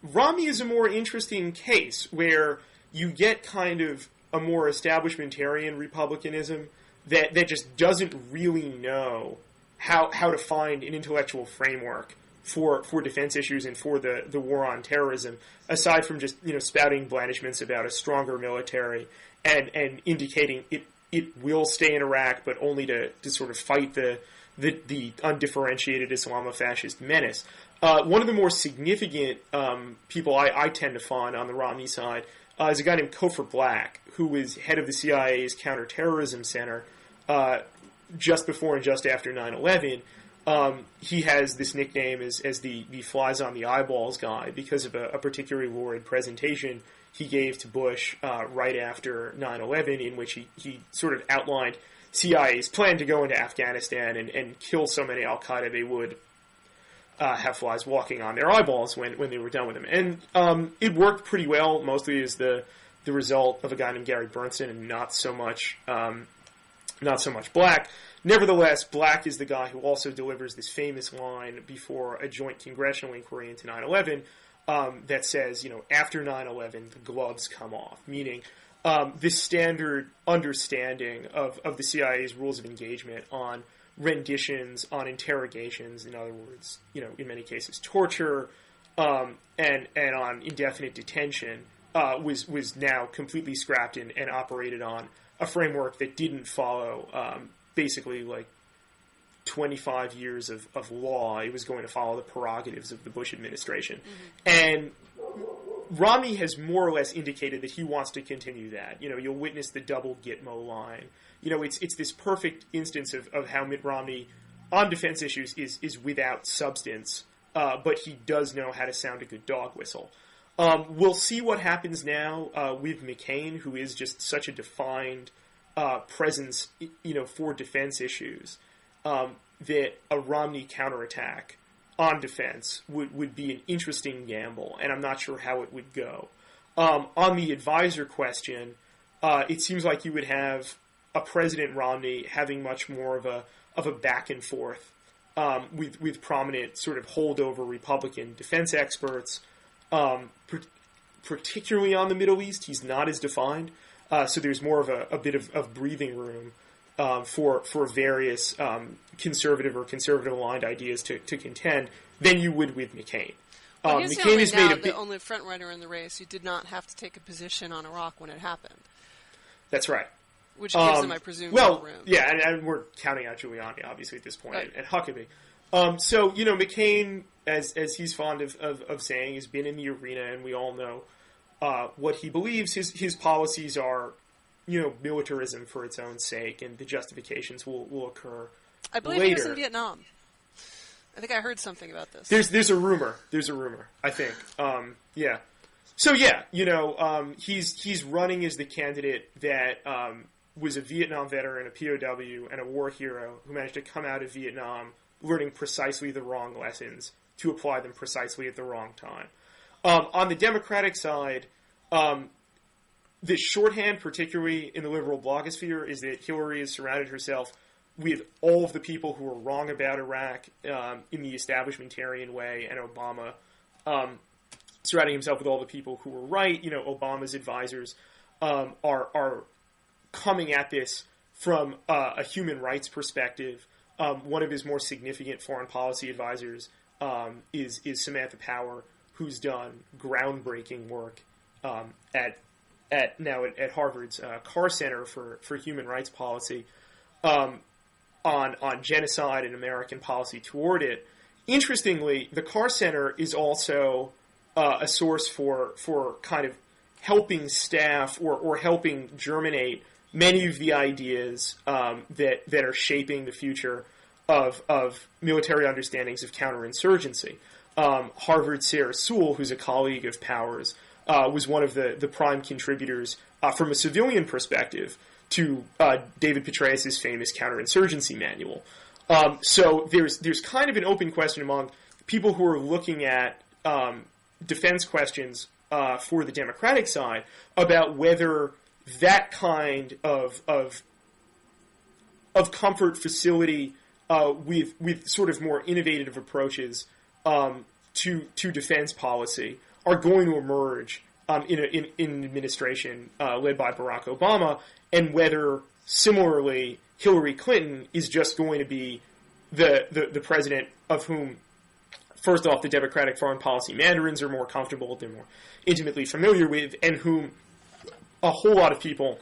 Romney is a more interesting case where you get kind of a more establishmentarian republicanism that just doesn't really know how to find an intellectual framework for defense issues and for the war on terrorism, aside from just spouting blandishments about a stronger military and indicating it will stay in Iraq, but only to sort of fight the undifferentiated Islamofascist menace. One of the more significant people I tend to find on the Romney side is a guy named Cofer Black, who was head of the CIA's Counterterrorism Center just before and just after 9/11. He has this nickname as the flies on the eyeballs guy because of a particularly lurid presentation he gave to Bush right after 9/11, in which he sort of outlined CIA's plan to go into Afghanistan and kill so many al-Qaeda they would have flies walking on their eyeballs when they were done with them. And it worked pretty well, mostly as the result of a guy named Gary Bernstein and not so much Black. Nevertheless, Black is the guy who also delivers this famous line before a joint congressional inquiry into 9/11 that says, after 9/11, the gloves come off, meaning this standard understanding of the CIA's rules of engagement on renditions, on interrogations, in other words, in many cases torture, and on indefinite detention, was now completely scrapped and operated on a framework that didn't follow basically like 25 years of law. It was going to follow the prerogatives of the Bush administration. And Romney has more or less indicated that he wants to continue that. You'll witness the double Gitmo line. It's this perfect instance of how Mitt Romney on defense issues is without substance, but he does know how to sound a good dog whistle. We'll see what happens now with McCain, who is just such a defined presence, for defense issues, that a Romney counterattack on defense would be an interesting gamble, and I'm not sure how it would go. On the advisor question, it seems like you would have a President Romney having much more of a back and forth with prominent sort of holdover Republican defense experts, particularly on the Middle East. He's not as defined, so there's more of a bit of breathing room for various conservative or conservative-aligned ideas to contend than you would with McCain. Well, he's the only front runner in the race who did not have to take a position on Iraq when it happened. That's right. Which gives him, I presume, more room. Yeah, and we're counting out Giuliani, obviously, at this point, right, and Huckabee. So, McCain, as he's fond of saying, has been in the arena, and we all know what he believes. His policies are, militarism for its own sake, and the justifications will occur I believe later. He was in Vietnam. I think I heard something about this. There's a rumor. I think. Yeah. So yeah, he's running as the candidate that was a Vietnam veteran, a POW, and a war hero who managed to come out of Vietnam learning precisely the wrong lessons to apply them precisely at the wrong time. On the Democratic side, the shorthand, particularly in the liberal blogosphere, is that Hillary has surrounded herself with all of the people who are wrong about Iraq in the establishmentarian way, and Obama surrounding himself with all the people who were right. Obama's advisors are coming at this from a human rights perspective. One of his more significant foreign policy advisors is Samantha Power, who's done groundbreaking work at Harvard's Carr Center for Human Rights Policy on genocide and American policy toward it. Interestingly, the Carr Center is also a source for kind of helping staff or helping germinate many of the ideas that are shaping the future of military understandings of counterinsurgency. Harvard's Sarah Sewell, who's a colleague of Powers, was one of the prime contributors from a civilian perspective to David Petraeus' famous counterinsurgency manual. So there's kind of an open question among people who are looking at defense questions for the Democratic side about whether that kind of comfort facility with sort of more innovative approaches to defense policy are going to emerge in an administration led by Barack Obama, and whether similarly Hillary Clinton is just going to be the president of whom, first off, the Democratic foreign policy mandarins are more comfortable, they're more intimately familiar with, and whom a whole lot of people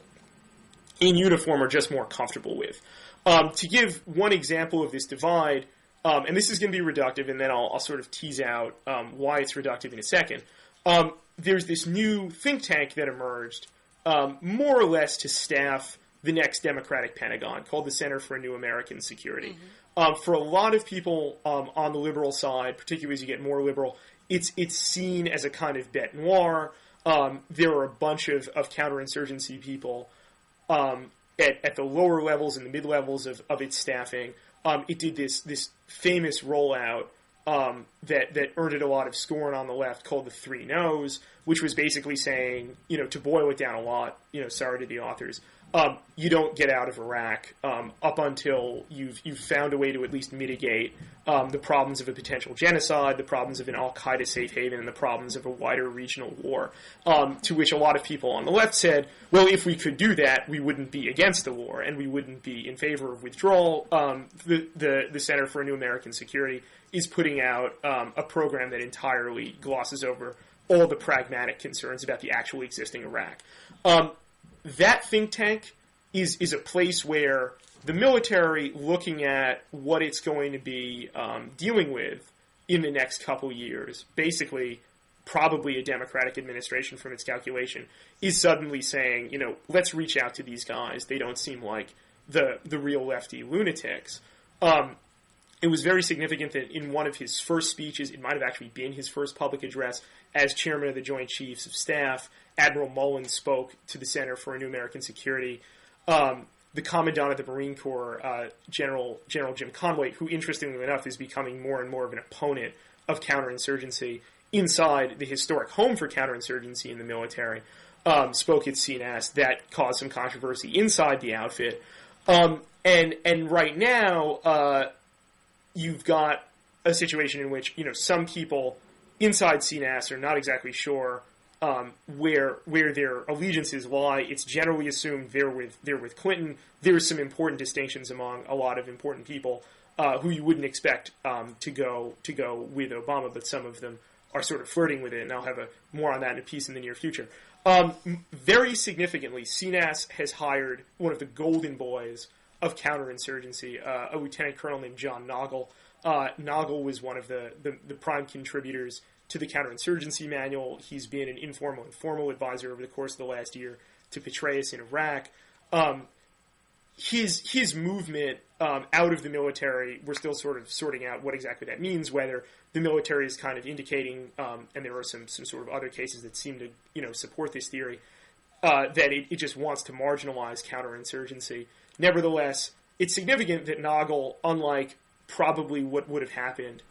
in uniform are just more comfortable with. To give one example of this divide, and this is going to be reductive, and then I'll sort of tease out why it's reductive in a second. There's this new think tank that emerged, more or less to staff the next Democratic Pentagon, called the Center for a New American Security. For a lot of people on the liberal side, particularly as you get more liberal, it's seen as a kind of bête noire. There are a bunch of counterinsurgency people at the lower levels and the mid-levels of its staffing. It did this famous rollout that earned it a lot of scorn on the left, called the Three No's, which was basically saying, to boil it down a lot, sorry to the authors, you don't get out of Iraq up until you've found a way to at least mitigate the problems of a potential genocide, the problems of an al-Qaeda safe haven, and the problems of a wider regional war. To which a lot of people on the left said, well, if we could do that, we wouldn't be against the war, and we wouldn't be in favor of withdrawal. The Center for a New American Security is putting out a program that entirely glosses over all the pragmatic concerns about the actually existing Iraq. That think tank is a place where the military, looking at what it's going to be dealing with in the next couple years, basically probably a Democratic administration from its calculation, is suddenly saying, let's reach out to these guys. They don't seem like the real lefty lunatics. It was very significant that in one of his first speeches, it might have actually been his first public address as chairman of the Joint Chiefs of Staff, Admiral Mullen spoke to the Center for a New American Security. The Commandant of the Marine Corps, General Jim Conway, who interestingly enough is becoming more and more of an opponent of counterinsurgency inside the historic home for counterinsurgency in the military, spoke at CNAS. That caused some controversy inside the outfit. And right now, you've got a situation in which, some people inside CNAS are not exactly sure where their allegiances lie. It's generally assumed they're with Clinton. There's some important distinctions among a lot of important people who you wouldn't expect to go with Obama, but some of them are sort of flirting with it, and I'll have more on that in a piece in the near future. Very significantly, CNAS has hired one of the golden boys of counterinsurgency, a lieutenant colonel named John Noggle. Noggle was one of the prime contributors to the counterinsurgency manual. He's been an informal and formal advisor over the course of the last year to Petraeus in Iraq. His movement out of the military, we're still sort of sorting out what exactly that means, whether the military is kind of indicating, and there are some sort of other cases that seem to support this theory, that it just wants to marginalize counterinsurgency. Nevertheless, it's significant that Noggle, unlike probably what would have happened,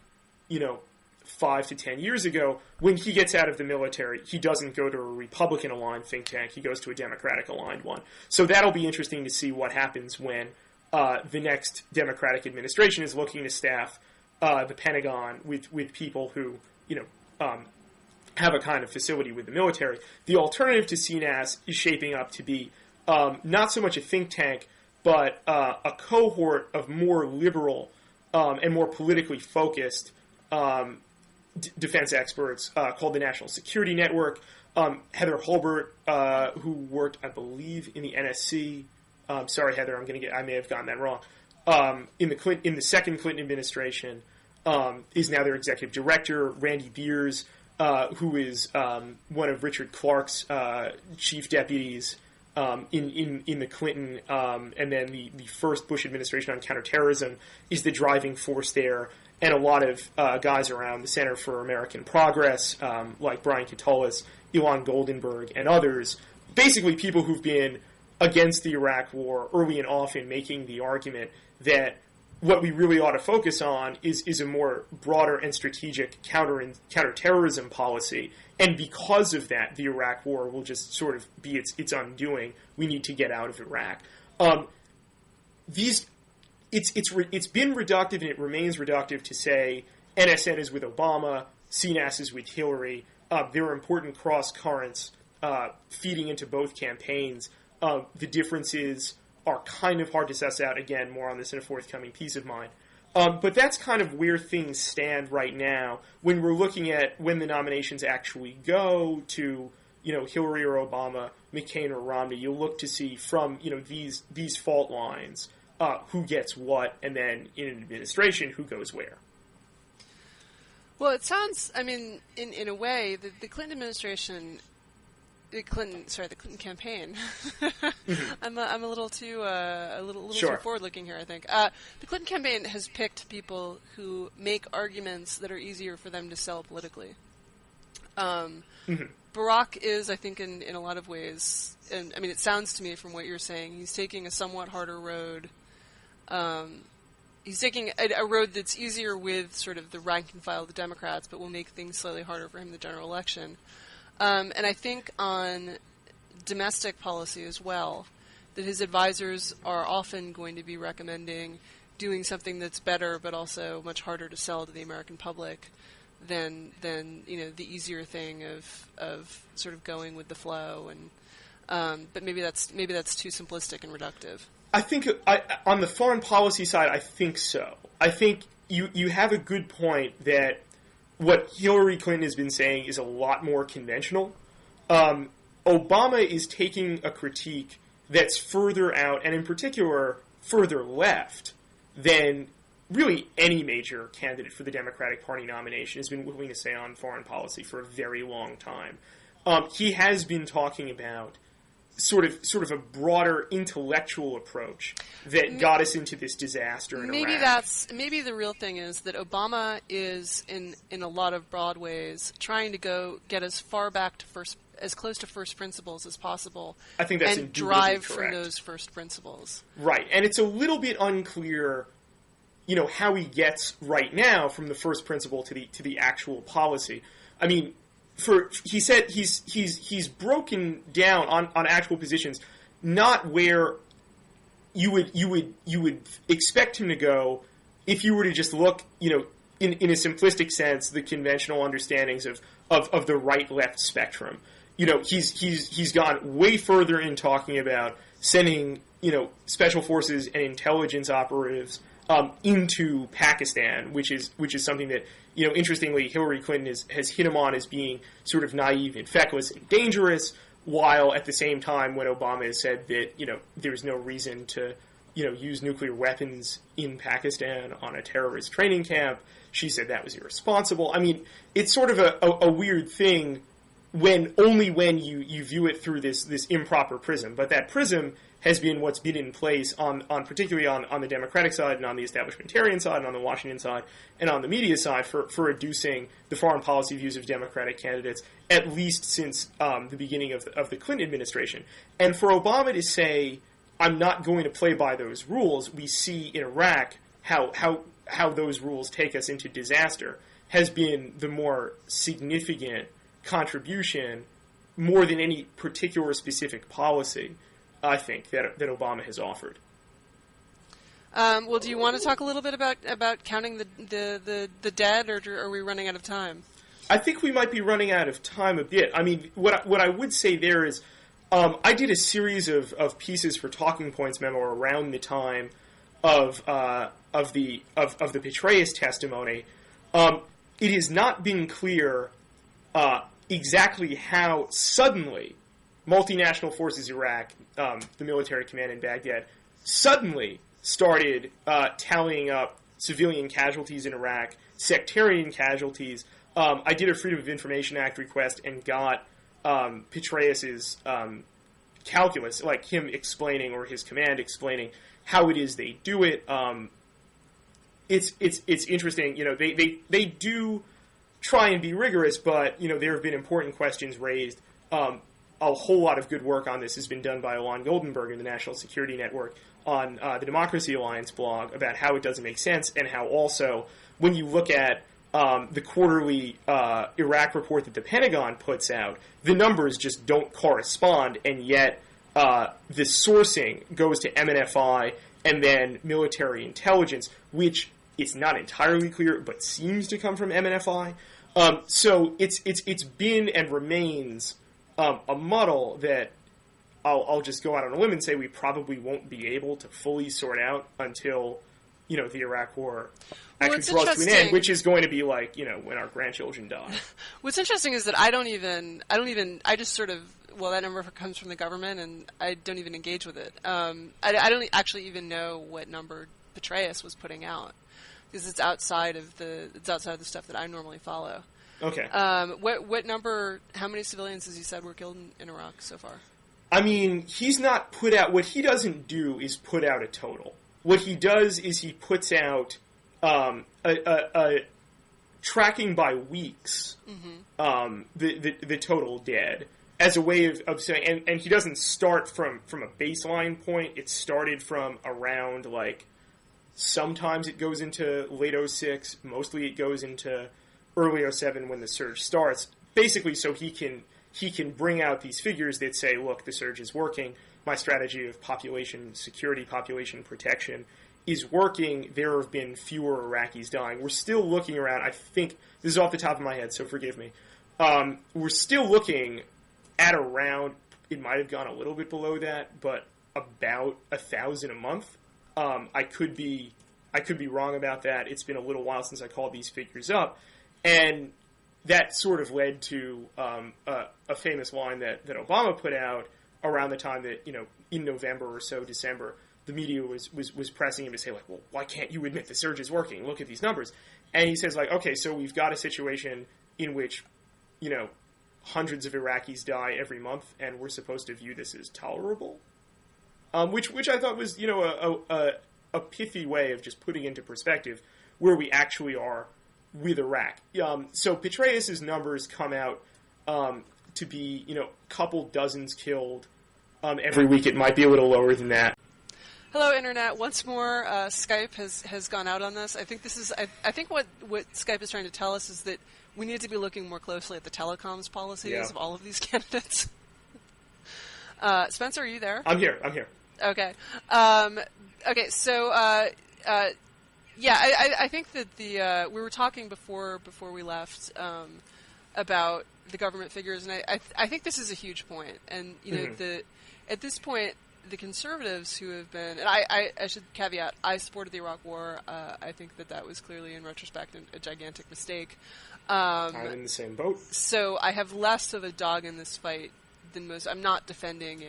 5 to 10 years ago, when he gets out of the military, he doesn't go to a Republican-aligned think tank. He goes to a Democratic-aligned one. So that'll be interesting to see what happens when the next Democratic administration is looking to staff the Pentagon with people who, have a kind of facility with the military. The alternative to CNAS is shaping up to be not so much a think tank, but a cohort of more liberal and more politically focused defense experts called the National Security Network. Heather Holbert, who worked, I believe, in the NSC. Sorry, Heather, I may have gotten that wrong. In the second Clinton administration, is now their executive director. Randy Beers, who is one of Richard Clark's chief deputies, in the Clinton and then the first Bush administration on counterterrorism is the driving force there. And a lot of guys around the Center for American Progress, like Brian Katulis, Ilan Goldenberg, and others, basically people who've been against the Iraq War early and often, making the argument that what we really ought to focus on is a more broader and strategic counterterrorism policy. And because of that, the Iraq War will just sort of be its undoing. We need to get out of Iraq. It's been reductive, and it remains reductive to say NSN is with Obama, CNAS is with Hillary. There are important cross currents feeding into both campaigns. The differences are kind of hard to suss out. Again, more on this in a forthcoming piece of mine. But that's kind of where things stand right now when we're looking at when the nominations actually go to, Hillary or Obama, McCain or Romney. You'll look to see from, these fault lines who gets what, and then in an administration who goes where. Well, it sounds, in a way, the Clinton administration, the Clinton campaign. Mm-hmm. I'm a little too Sure. too forward looking here, I think. The Clinton campaign has picked people who make arguments that are easier for them to sell politically. Mm-hmm. Barack is, I think, in a lot of ways, and it sounds to me from what you're saying, he's taking a somewhat harder road. He's taking a road that's easier with sort of the rank and file of the Democrats, but will make things slightly harder for him in the general election. And I think on domestic policy as well, that his advisors are often going to be recommending doing something that's better, but also much harder to sell to the American public than the easier thing of sort of going with the flow. And but maybe that's too simplistic and reductive. I think on the foreign policy side, I think so. I think you have a good point that what Hillary Clinton has been saying is a lot more conventional. Obama is taking a critique that's further out, and in particular, further left than really any major candidate for the Democratic Party nomination has been willing to say on foreign policy for a very long time. He has been talking about sort of a broader intellectual approach that got us into this disaster in Iraq. Maybe the real thing is that Obama is in a lot of broad ways trying to get as far back to as close to first principles as possible. I think that's and drive correct. from those first principles. Right, and it's a little bit unclear, how he gets right now from the first principle to the actual policy. He said he's broken down on actual positions, not where you would expect him to go if you were to just look, in a simplistic sense, the conventional understandings of the right-left spectrum. He's gone way further in talking about sending, special forces and intelligence operatives into Pakistan, which is something that, interestingly, Hillary Clinton has hit him on as being sort of naive and feckless and dangerous, while at the same time when Obama has said that, there's no reason to, use nuclear weapons in Pakistan on a terrorist training camp, she said that was irresponsible. It's sort of a weird thing when you view it through this improper prism. But that prism has been what's been in place on particularly on the Democratic side and on the establishmentarian side and on the Washington side and on the media side for reducing the foreign policy views of Democratic candidates, at least since the beginning of the Clinton administration. And for Obama to say, I'm not going to play by those rules, we see in Iraq how those rules take us into disaster, has been the more significant contribution, more than any particular specific policy, I think, that Obama has offered. Well, do you want to talk a little bit about counting the dead, or are we running out of time? I think we might be running out of time a bit. What I would say there is, I did a series of pieces for Talking Points memo around the time of the Petraeus testimony. It has not been clear exactly how suddenly multinational forces Iraq, the military command in Baghdad, suddenly started tallying up civilian casualties in Iraq, sectarian casualties. I did a Freedom of Information Act request and got Petraeus's calculus, like him explaining or his command explaining how it is they do it. It's interesting. They do try and be rigorous, but there have been important questions raised. A whole lot of good work on this has been done by Alon Goldenberg in the National Security Network on the Democracy Alliance blog about how it doesn't make sense, and how also when you look at the quarterly Iraq report that the Pentagon puts out, the numbers just don't correspond, and yet the sourcing goes to MNFI and then military intelligence, which is not entirely clear, but seems to come from MNFI. So it's been and remains a muddle that I'll just go out on a limb and say we probably won't be able to fully sort out until the Iraq War actually draws to an end, which is going to be like when our grandchildren die. What's interesting is that I just sort of, well, that number comes from the government, and I don't even engage with it. I don't actually even know what number Petraeus was putting out, because it's outside of the stuff that I normally follow. Okay. What number? How many civilians, as you said, were killed in Iraq so far? I mean, he's not put out. What he doesn't do is put out a total. What he does is he puts out a tracking by weeks, the total dead, as a way of saying, and he doesn't start from a baseline point. It started from around, like, sometimes it goes into late 06, mostly it goes into early 07 when the surge starts, basically so he can bring out these figures that say, look, the surge is working, my strategy of population security, population protection is working, there have been fewer Iraqis dying. We're still looking around, I think, this is off the top of my head, so forgive me, we're still looking at around, it might have gone a little bit below that, but about 1,000 a month. I could be wrong about that. It's been a little while since I called these figures up. And that sort of led to a famous line that Obama put out around the time that, in November or so, December, the media was pressing him to say, like, well, why can't you admit the surge is working? Look at these numbers. And he says, like, okay, so we've got a situation in which, hundreds of Iraqis die every month, and we're supposed to view this as tolerable? Which I thought was, a pithy way of just putting into perspective where we actually are with Iraq. So Petraeus' numbers come out to be, couple dozens killed every week. It might be a little lower than that. Hello, Internet. Once more, Skype has gone out on this. I think this is. I think what Skype is trying to tell us is that we need to be looking more closely at the telecoms policies of all of these candidates. Spencer, are you there? I'm here. Okay. Okay. So, yeah, I think that we were talking before we left about the government figures, and I think this is a huge point. And at this point, the conservatives who have been, and I should caveat, I supported the Iraq War. I think that was clearly, in retrospect, a gigantic mistake. I'm in the same boat. So I have less of a dog in this fight than most. I'm not defending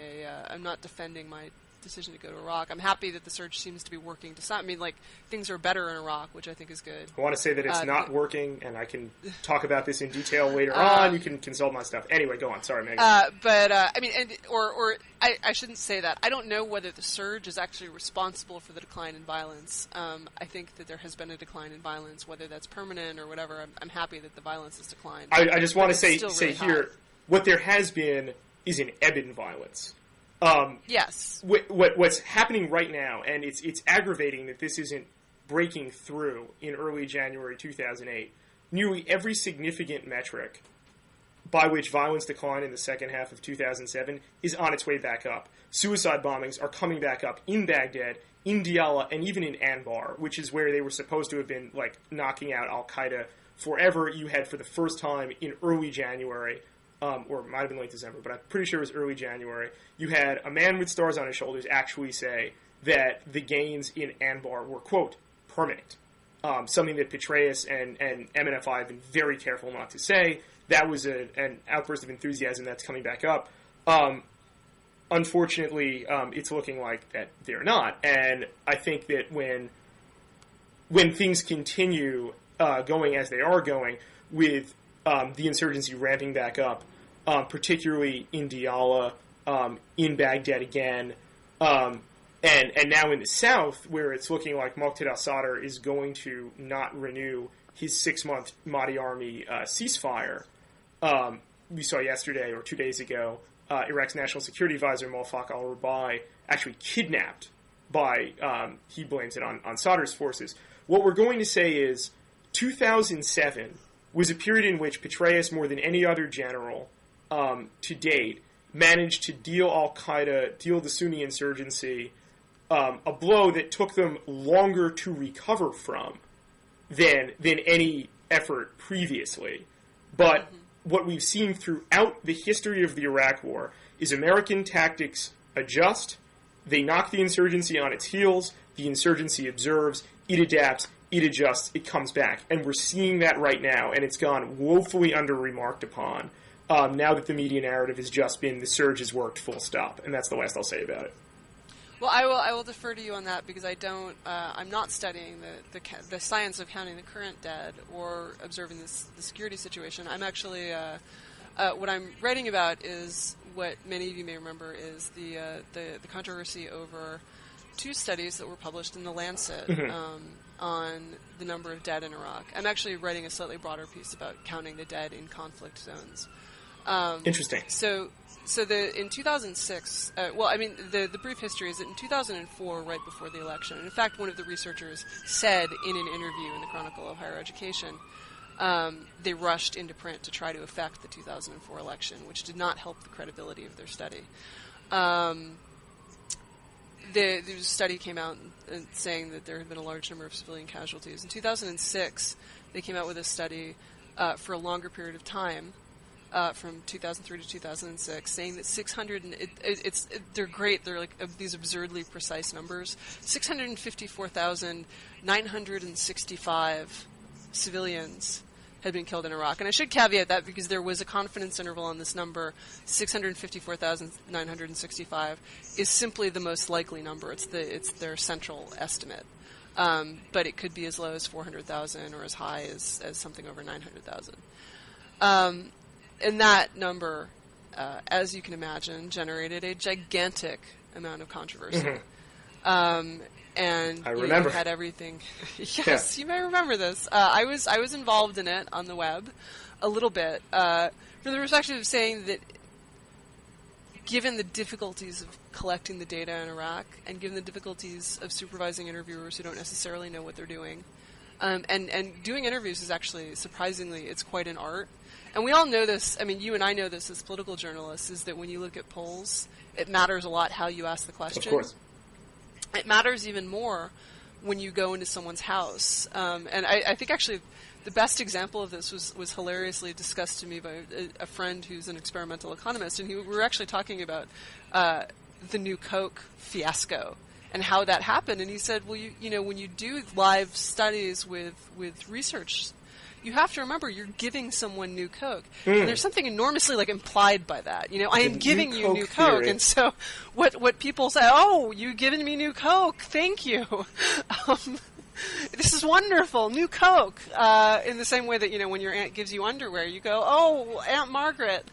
my decision to go to Iraq. I'm happy that the surge seems to be working to some. I mean, like, things are better in Iraq, which I think is good. I want to say that it's not working, and I can talk about this in detail later on. You can consult my stuff. Anyway, go on. Sorry, Megan. I mean, I shouldn't say that. I don't know whether the surge is actually responsible for the decline in violence. I think that there has been a decline in violence, whether that's permanent or whatever. I'm happy that the violence has declined. I just want to say really here, what there has been is an ebb in violence. Yes. What's happening right now, and it's aggravating that this isn't breaking through in early January 2008, nearly every significant metric by which violence declined in the second half of 2007 is on its way back up. Suicide bombings are coming back up in Baghdad, in Diyala, and even in Anbar, which is where they were supposed to have been, like, knocking out al-Qaeda forever. You had, for the first time in early January, or it might have been late December, but I'm pretty sure it was early January, you had a man with stars on his shoulders actually say that the gains in Anbar were, quote, permanent. Something that Petraeus and MNFI have been very careful not to say. That was an outburst of enthusiasm that's coming back up. Unfortunately, it's looking like that they're not. And I think that when things continue going as they are going, with the insurgency ramping back up, particularly in Diyala, in Baghdad again. And now in the south, where it's looking like Muqtada al-Sadr is going to not renew his 6-month Mahdi army ceasefire. We saw yesterday or 2 days ago, Iraq's National Security Advisor Mulfaq al-Rabai actually kidnapped by, he blames it on Sadr's forces. What we're going to say is 2007 was a period in which Petraeus, more than any other general to date, managed to deal al-Qaeda, deal the Sunni insurgency, a blow that took them longer to recover from than any effort previously. But what we've seen throughout the history of the Iraq War is American tactics adjust, they knock the insurgency on its heels, the insurgency observes, it adapts, it adjusts, it comes back. And we're seeing that right now, and it's gone woefully under-remarked upon now that the media narrative has just been the surge has worked, full stop. And that's the last I'll say about it. Well, I will defer to you on that because I'm not studying the science of counting the current dead or observing the security situation. I'm actually, what I'm writing about is what many of you may remember is the controversy over 2 studies that were published in The Lancet on the number of dead in Iraq. I'm actually writing a slightly broader piece about counting the dead in conflict zones. Interesting. So in 2006, the brief history is that in 2004, right before the election, and in fact, one of the researchers said in an interview in the Chronicle of Higher Education, they rushed into print to try to affect the 2004 election, which did not help the credibility of their study. The study came out saying that there had been a large number of civilian casualties. In 2006, they came out with a study for a longer period of time, from 2003 to 2006, saying that 600, they're great, they're like these absurdly precise numbers, 654,965 civilians had been killed in Iraq. And I should caveat that because there was a confidence interval on this number. 654,965 is simply the most likely number. It's their central estimate. But it could be as low as 400,000 or as high as something over 900,000. And that number, as you can imagine, generated a gigantic amount of controversy. And I remember. Had everything. Yes, You may remember this. I was involved in it on the web a little bit, from the perspective of saying that, given the difficulties of collecting the data in Iraq, and given the difficulties of supervising interviewers who don't necessarily know what they're doing, and doing interviews is actually, surprisingly, it's quite an art. And we all know this, I mean, you and I know this as political journalists, is that when you look at polls, it matters a lot how you ask the question. Of course. It matters even more when you go into someone's house. And I think actually the best example of this was hilariously discussed to me by a friend who's an experimental economist, and we were actually talking about the new Coke fiasco and how that happened. And he said, well, you know, when you do live studies with research, you have to remember you're giving someone new Coke. And there's something enormously implied by that. You know, I am giving you new Coke. And so what people say, oh, you've given me new Coke. Thank you. This is wonderful. New Coke. In the same way that, you know, when your aunt gives you underwear, you go, oh, Aunt Margaret,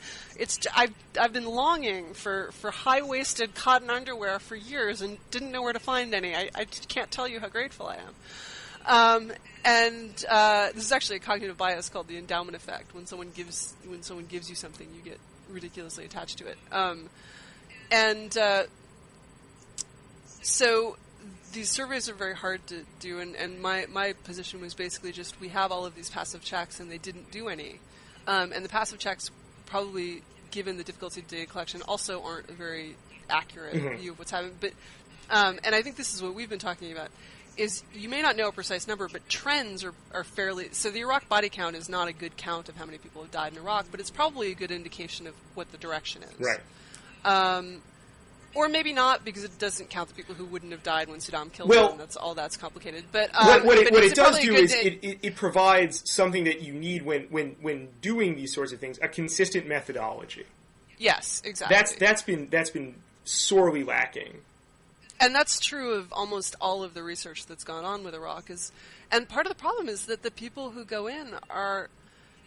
I've been longing for high-waisted cotton underwear for years and didn't know where to find any. I can't tell you how grateful I am. This is actually a cognitive bias called the endowment effect. When someone gives you something, you get ridiculously attached to it. So these surveys are very hard to do, and my position was basically just we have all of these passive checks, and they didn't do any. And the passive checks, probably given the difficulty of data collection, also aren't a very accurate view of what's happening. But and I think this is what we've been talking about. Is you may not know a precise number, but trends are fairly... So the Iraq body count is not a good count of how many people have died in Iraq, but it's probably a good indication of what the direction is. Right. Or maybe not, because it doesn't count the people who wouldn't have died when Saddam killed them. That's complicated. But what it does do is it provides something that you need when doing these sorts of things, a consistent methodology. Yes, exactly. That's been sorely lacking. And that's true of almost all of the research that's gone on with Iraq. And part of the problem is that the people who go in are,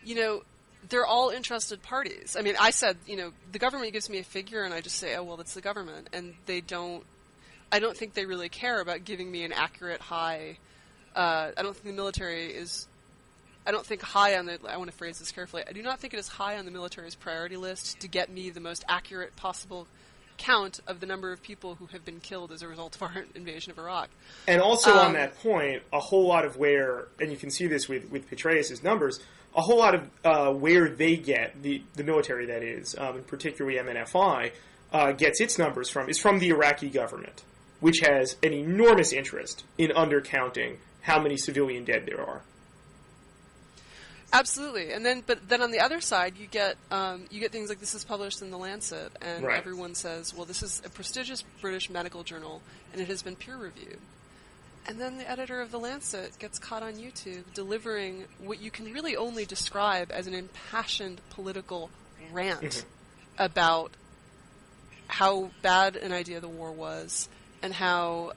you know, they're all interested parties. I mean, I said, the government gives me a figure, and I just say, oh, well, that's the government. And I don't think they really care about giving me an accurate high. I don't think the military is, I don't think high on the, I want to phrase this carefully, I do not think it is high on the military's priority list to get me the most accurate possible count of the number of people who have been killed as a result of our invasion of Iraq. And also on that point, a whole lot of where, and you can see this with Petraeus' numbers, a whole lot of where they get, the military that is, and particularly MNFI, gets its numbers from, is from the Iraqi government, which has an enormous interest in undercounting how many civilian dead there are. Absolutely, but then on the other side, you get things like this is published in The Lancet, and right. Everyone says, well, this is a prestigious British medical journal, and it has been peer-reviewed. And then the editor of The Lancet gets caught on YouTube delivering what you can really only describe as an impassioned political rant about how bad an idea the war was, and how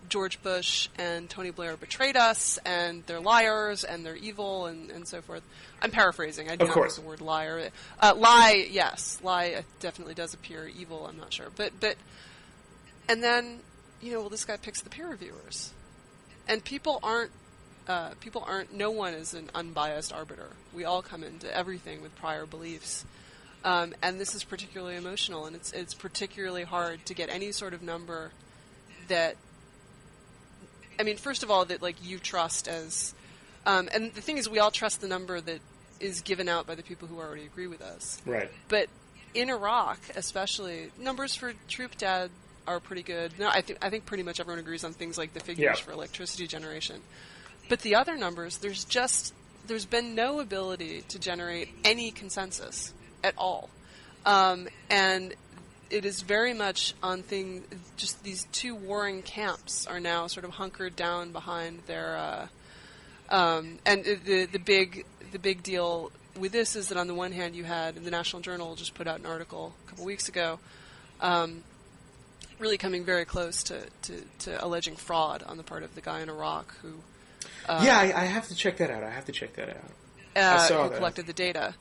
George Bush and Tony Blair betrayed us, and they're liars, and they're evil, and so forth. I'm paraphrasing. I do not use the word liar. Lie, yes. Lie definitely does appear. Evil, I'm not sure. But and then, this guy picks the peer reviewers. And people aren't, no one is an unbiased arbiter. We all come into everything with prior beliefs. And this is particularly emotional, and it's particularly hard to get any sort of number that, first of all, that you trust as, and the thing is, we all trust the number that is given out by the people who already agree with us. Right. But in Iraq, especially, numbers for troop dead are pretty good. No, I think pretty much everyone agrees on things like the figures for electricity generation. But the other numbers, there's been no ability to generate any consensus at all, and it is very much on just these two warring camps are now sort of hunkered down behind their, and the big deal with this is that on the one hand you had, the National Journal just put out an article a couple weeks ago, really coming very close to alleging fraud on the part of the guy in Iraq who, I have to check that out. I saw who collected the data.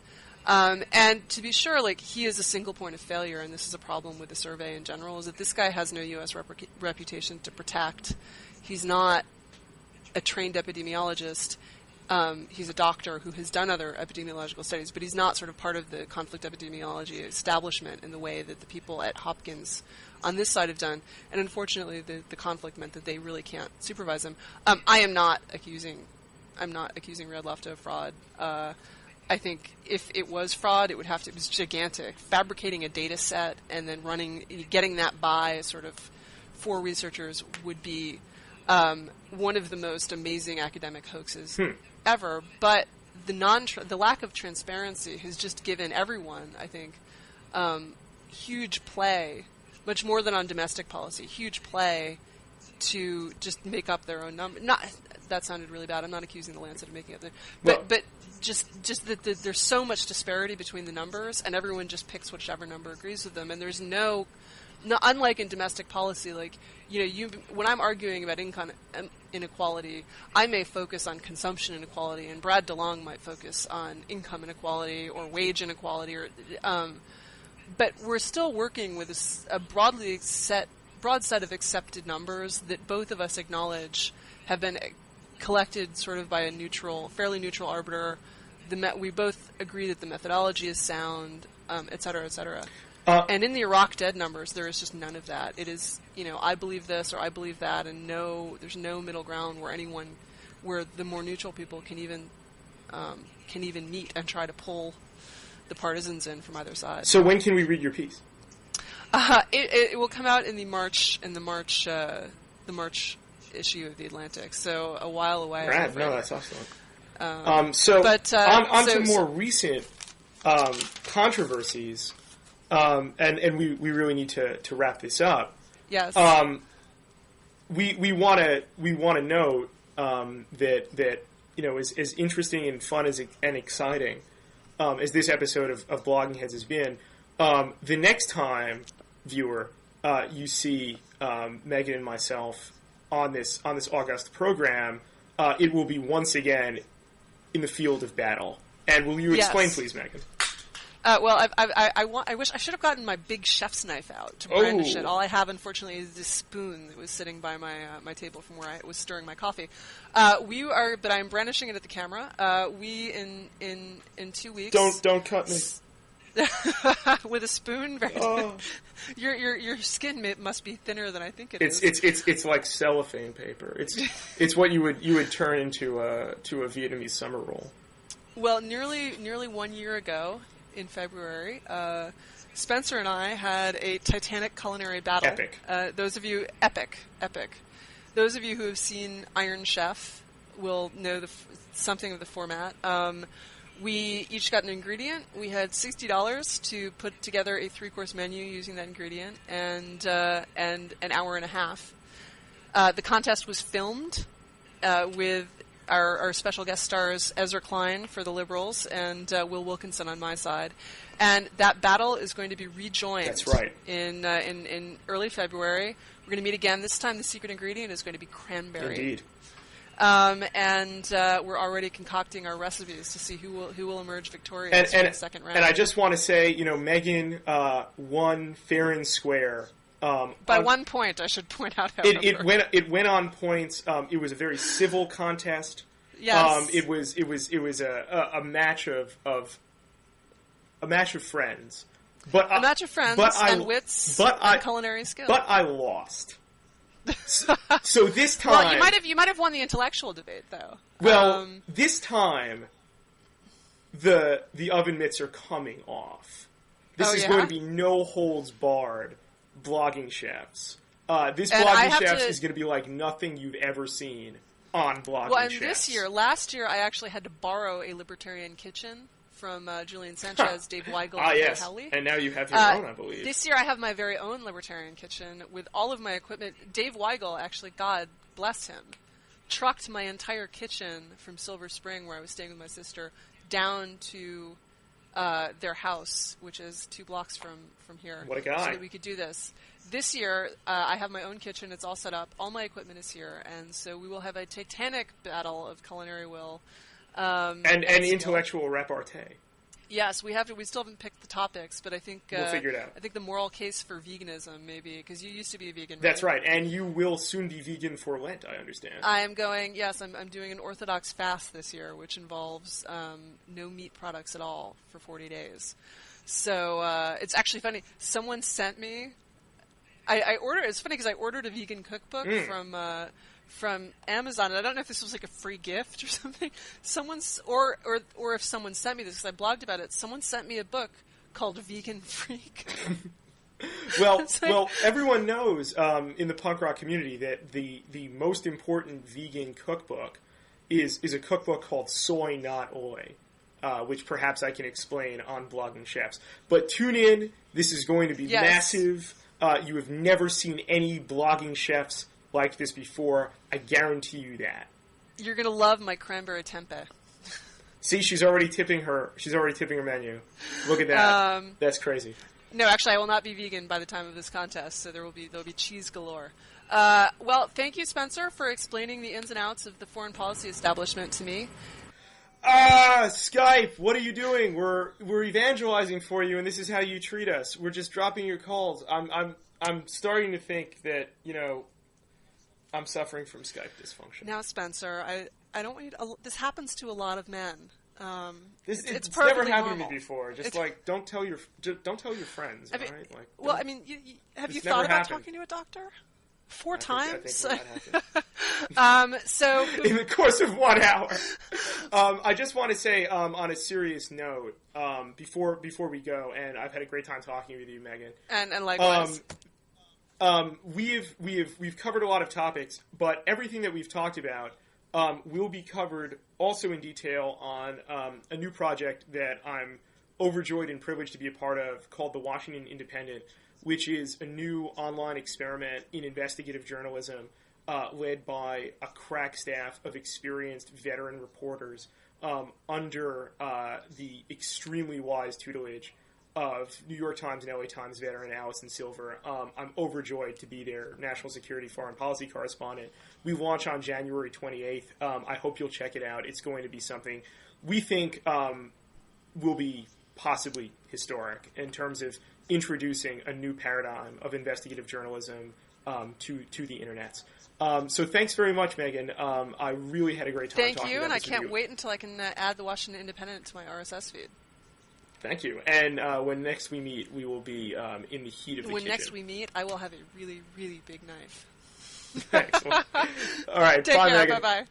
And to be sure, he is a single point of failure, and this is a problem with the survey in general, is that this guy has no U.S. reputation to protect. He's not a trained epidemiologist. He's a doctor who has done other epidemiological studies, but he's not sort of part of the conflict epidemiology establishment in the way that the people at Hopkins on this side have done. And unfortunately, the conflict meant that they really can't supervise him. I'm not accusing Red Left of fraud. I think if it was fraud, it was gigantic. Fabricating a data set and then getting that by sort of for researchers would be one of the most amazing academic hoaxes ever. But the lack of transparency has just given everyone, I think, huge play, much more than on domestic policy, huge play to just make up their own number. That sounded really bad. I'm not accusing the Lancet of making up but just that there's so much disparity between the numbers, and everyone just picks whichever number agrees with them, and there's no unlike in domestic policy, when I'm arguing about income inequality, I may focus on consumption inequality, and Brad DeLong might focus on income inequality or wage inequality, but we're still working with a broad set of accepted numbers that both of us acknowledge have been collected sort of by a fairly neutral arbiter. We both agree that the methodology is sound, et cetera, et cetera. And in the Iraq dead numbers, there is just none of that. It is, I believe this or I believe that, and there's no middle ground where the more neutral people can even meet and try to pull the partisans in from either side. So when can we read your piece? It will come out in the March issue of the Atlantic, so a while away. Right, no, that's awesome. On to more recent controversies, and we really need to wrap this up. Yes. We want to note that as interesting and fun and exciting as this episode of Blogging Heads has been, the next time, viewer, you see Megan and myself on this august program, it will be once again in the field of battle. And will you explain, Yes. please, Megan? Well, I wish I should have gotten my big chef's knife out to brandish it. All I have, unfortunately, is this spoon that was sitting by my table from where I was stirring my coffee. But I'm brandishing it at the camera. We in 2 weeks. Don't cut me. With a spoon, your skin must be thinner than I think it is. It's like cellophane paper. It's what you would turn into a Vietnamese summer roll. Well, nearly 1 year ago, in February, Spencer and I had a titanic culinary battle. Epic. Epic. Those of you who have seen Iron Chef will know something of the format. We each got an ingredient. We had $60 to put together a 3-course menu using that ingredient, and an hour and a half. The contest was filmed with our special guest stars Ezra Klein for the Liberals and Will Wilkinson on my side, and that battle is going to be rejoined. That's right. In early February. We're going to meet again. This time, the secret ingredient is going to be cranberry. Indeed. And we're already concocting our recipes to see who will emerge victorious in the second round. And I just want to say, Megan won fair and square. By 1 point, I should point out. However. It went on points. It was a very civil contest. Yes. It was a match of friends. But a match of friends and wits and culinary skill. But I lost. So this time, well, you might have won the intellectual debate, though. Well, this time, the oven mitts are coming off. This is going to be no holds barred blogging chefs. This blogging chefs is going to be like nothing you've ever seen on blogging chefs. Last year, I actually had to borrow a libertarian kitchen from Julian Sanchez, Dave Weigel, and yes. Howley. And now you have your own, I believe. This year I have my very own libertarian kitchen with all of my equipment. Dave Weigel, actually, God bless him, trucked my entire kitchen from Silver Spring, where I was staying with my sister, down to their house, which is 2 blocks from here. What a guy. So that we could do this. This year, I have my own kitchen. It's all set up. All my equipment is here. And so we will have a titanic battle of culinary will. And intellectual repartee. Yes, we still haven't picked the topics, but I think we'll figure it out. I think the moral case for veganism, maybe, because you used to be a vegan. That's right, and you will soon be vegan for Lent, I understand. I am going. Yes, I'm doing an Orthodox fast this year, which involves no meat products at all for 40 days. So it's actually funny. Someone sent me. I ordered. It's funny because I ordered a vegan cookbook from Amazon, and I don't know if this was like a free gift or something. Or if someone sent me this, because I blogged about it. Someone sent me a book called Vegan Freak. Well, everyone knows in the punk rock community that the most important vegan cookbook is a cookbook called Soy Not Oi, which perhaps I can explain on Blogging Chefs. But tune in. This is going to be massive. You have never seen any Blogging Chefs like this before. I guarantee you that. You're gonna love my cranberry tempeh. See, she's already tipping her menu. Look at that. That's crazy. No, actually, I will not be vegan by the time of this contest, so there'll be cheese galore. Well, thank you, Spencer, for explaining the ins and outs of the foreign policy establishment to me. Skype, what are you doing? We're evangelizing for you, and this is how you treat us. We're just dropping your calls. I'm starting to think that, I'm suffering from Skype dysfunction. Now, Spencer, I don't want you to, this happens to a lot of men. It's never happened to me before. Just don't tell your friends. All right? Well, I mean, have you thought about talking to a doctor? 4 times? I think so in the course of 1 hour. I just want to say, on a serious note, before we go, and I've had a great time talking with you, Megan. And likewise. We've covered a lot of topics, but everything that we've talked about will be covered also in detail on a new project that I'm overjoyed and privileged to be a part of called the Washington Independent, which is a new online experiment in investigative journalism led by a crack staff of experienced veteran reporters under the extremely wise tutelage of New York Times and LA Times veteran Allison Silver. I'm overjoyed to be their national security foreign policy correspondent. We launch on January 28th. I hope you'll check it out. It's going to be something we think will be possibly historic in terms of introducing a new paradigm of investigative journalism to the internet. So thanks very much, Megan. I really had a great time talking about this. Thank you, and I can't wait until I can add the Washington Independent to my RSS feed. Thank you. And when next we meet, we will be in the heat of the kitchen. When next we meet, I will have a really, really big knife. Excellent. All right. Take bye, care. Megan. Bye-bye.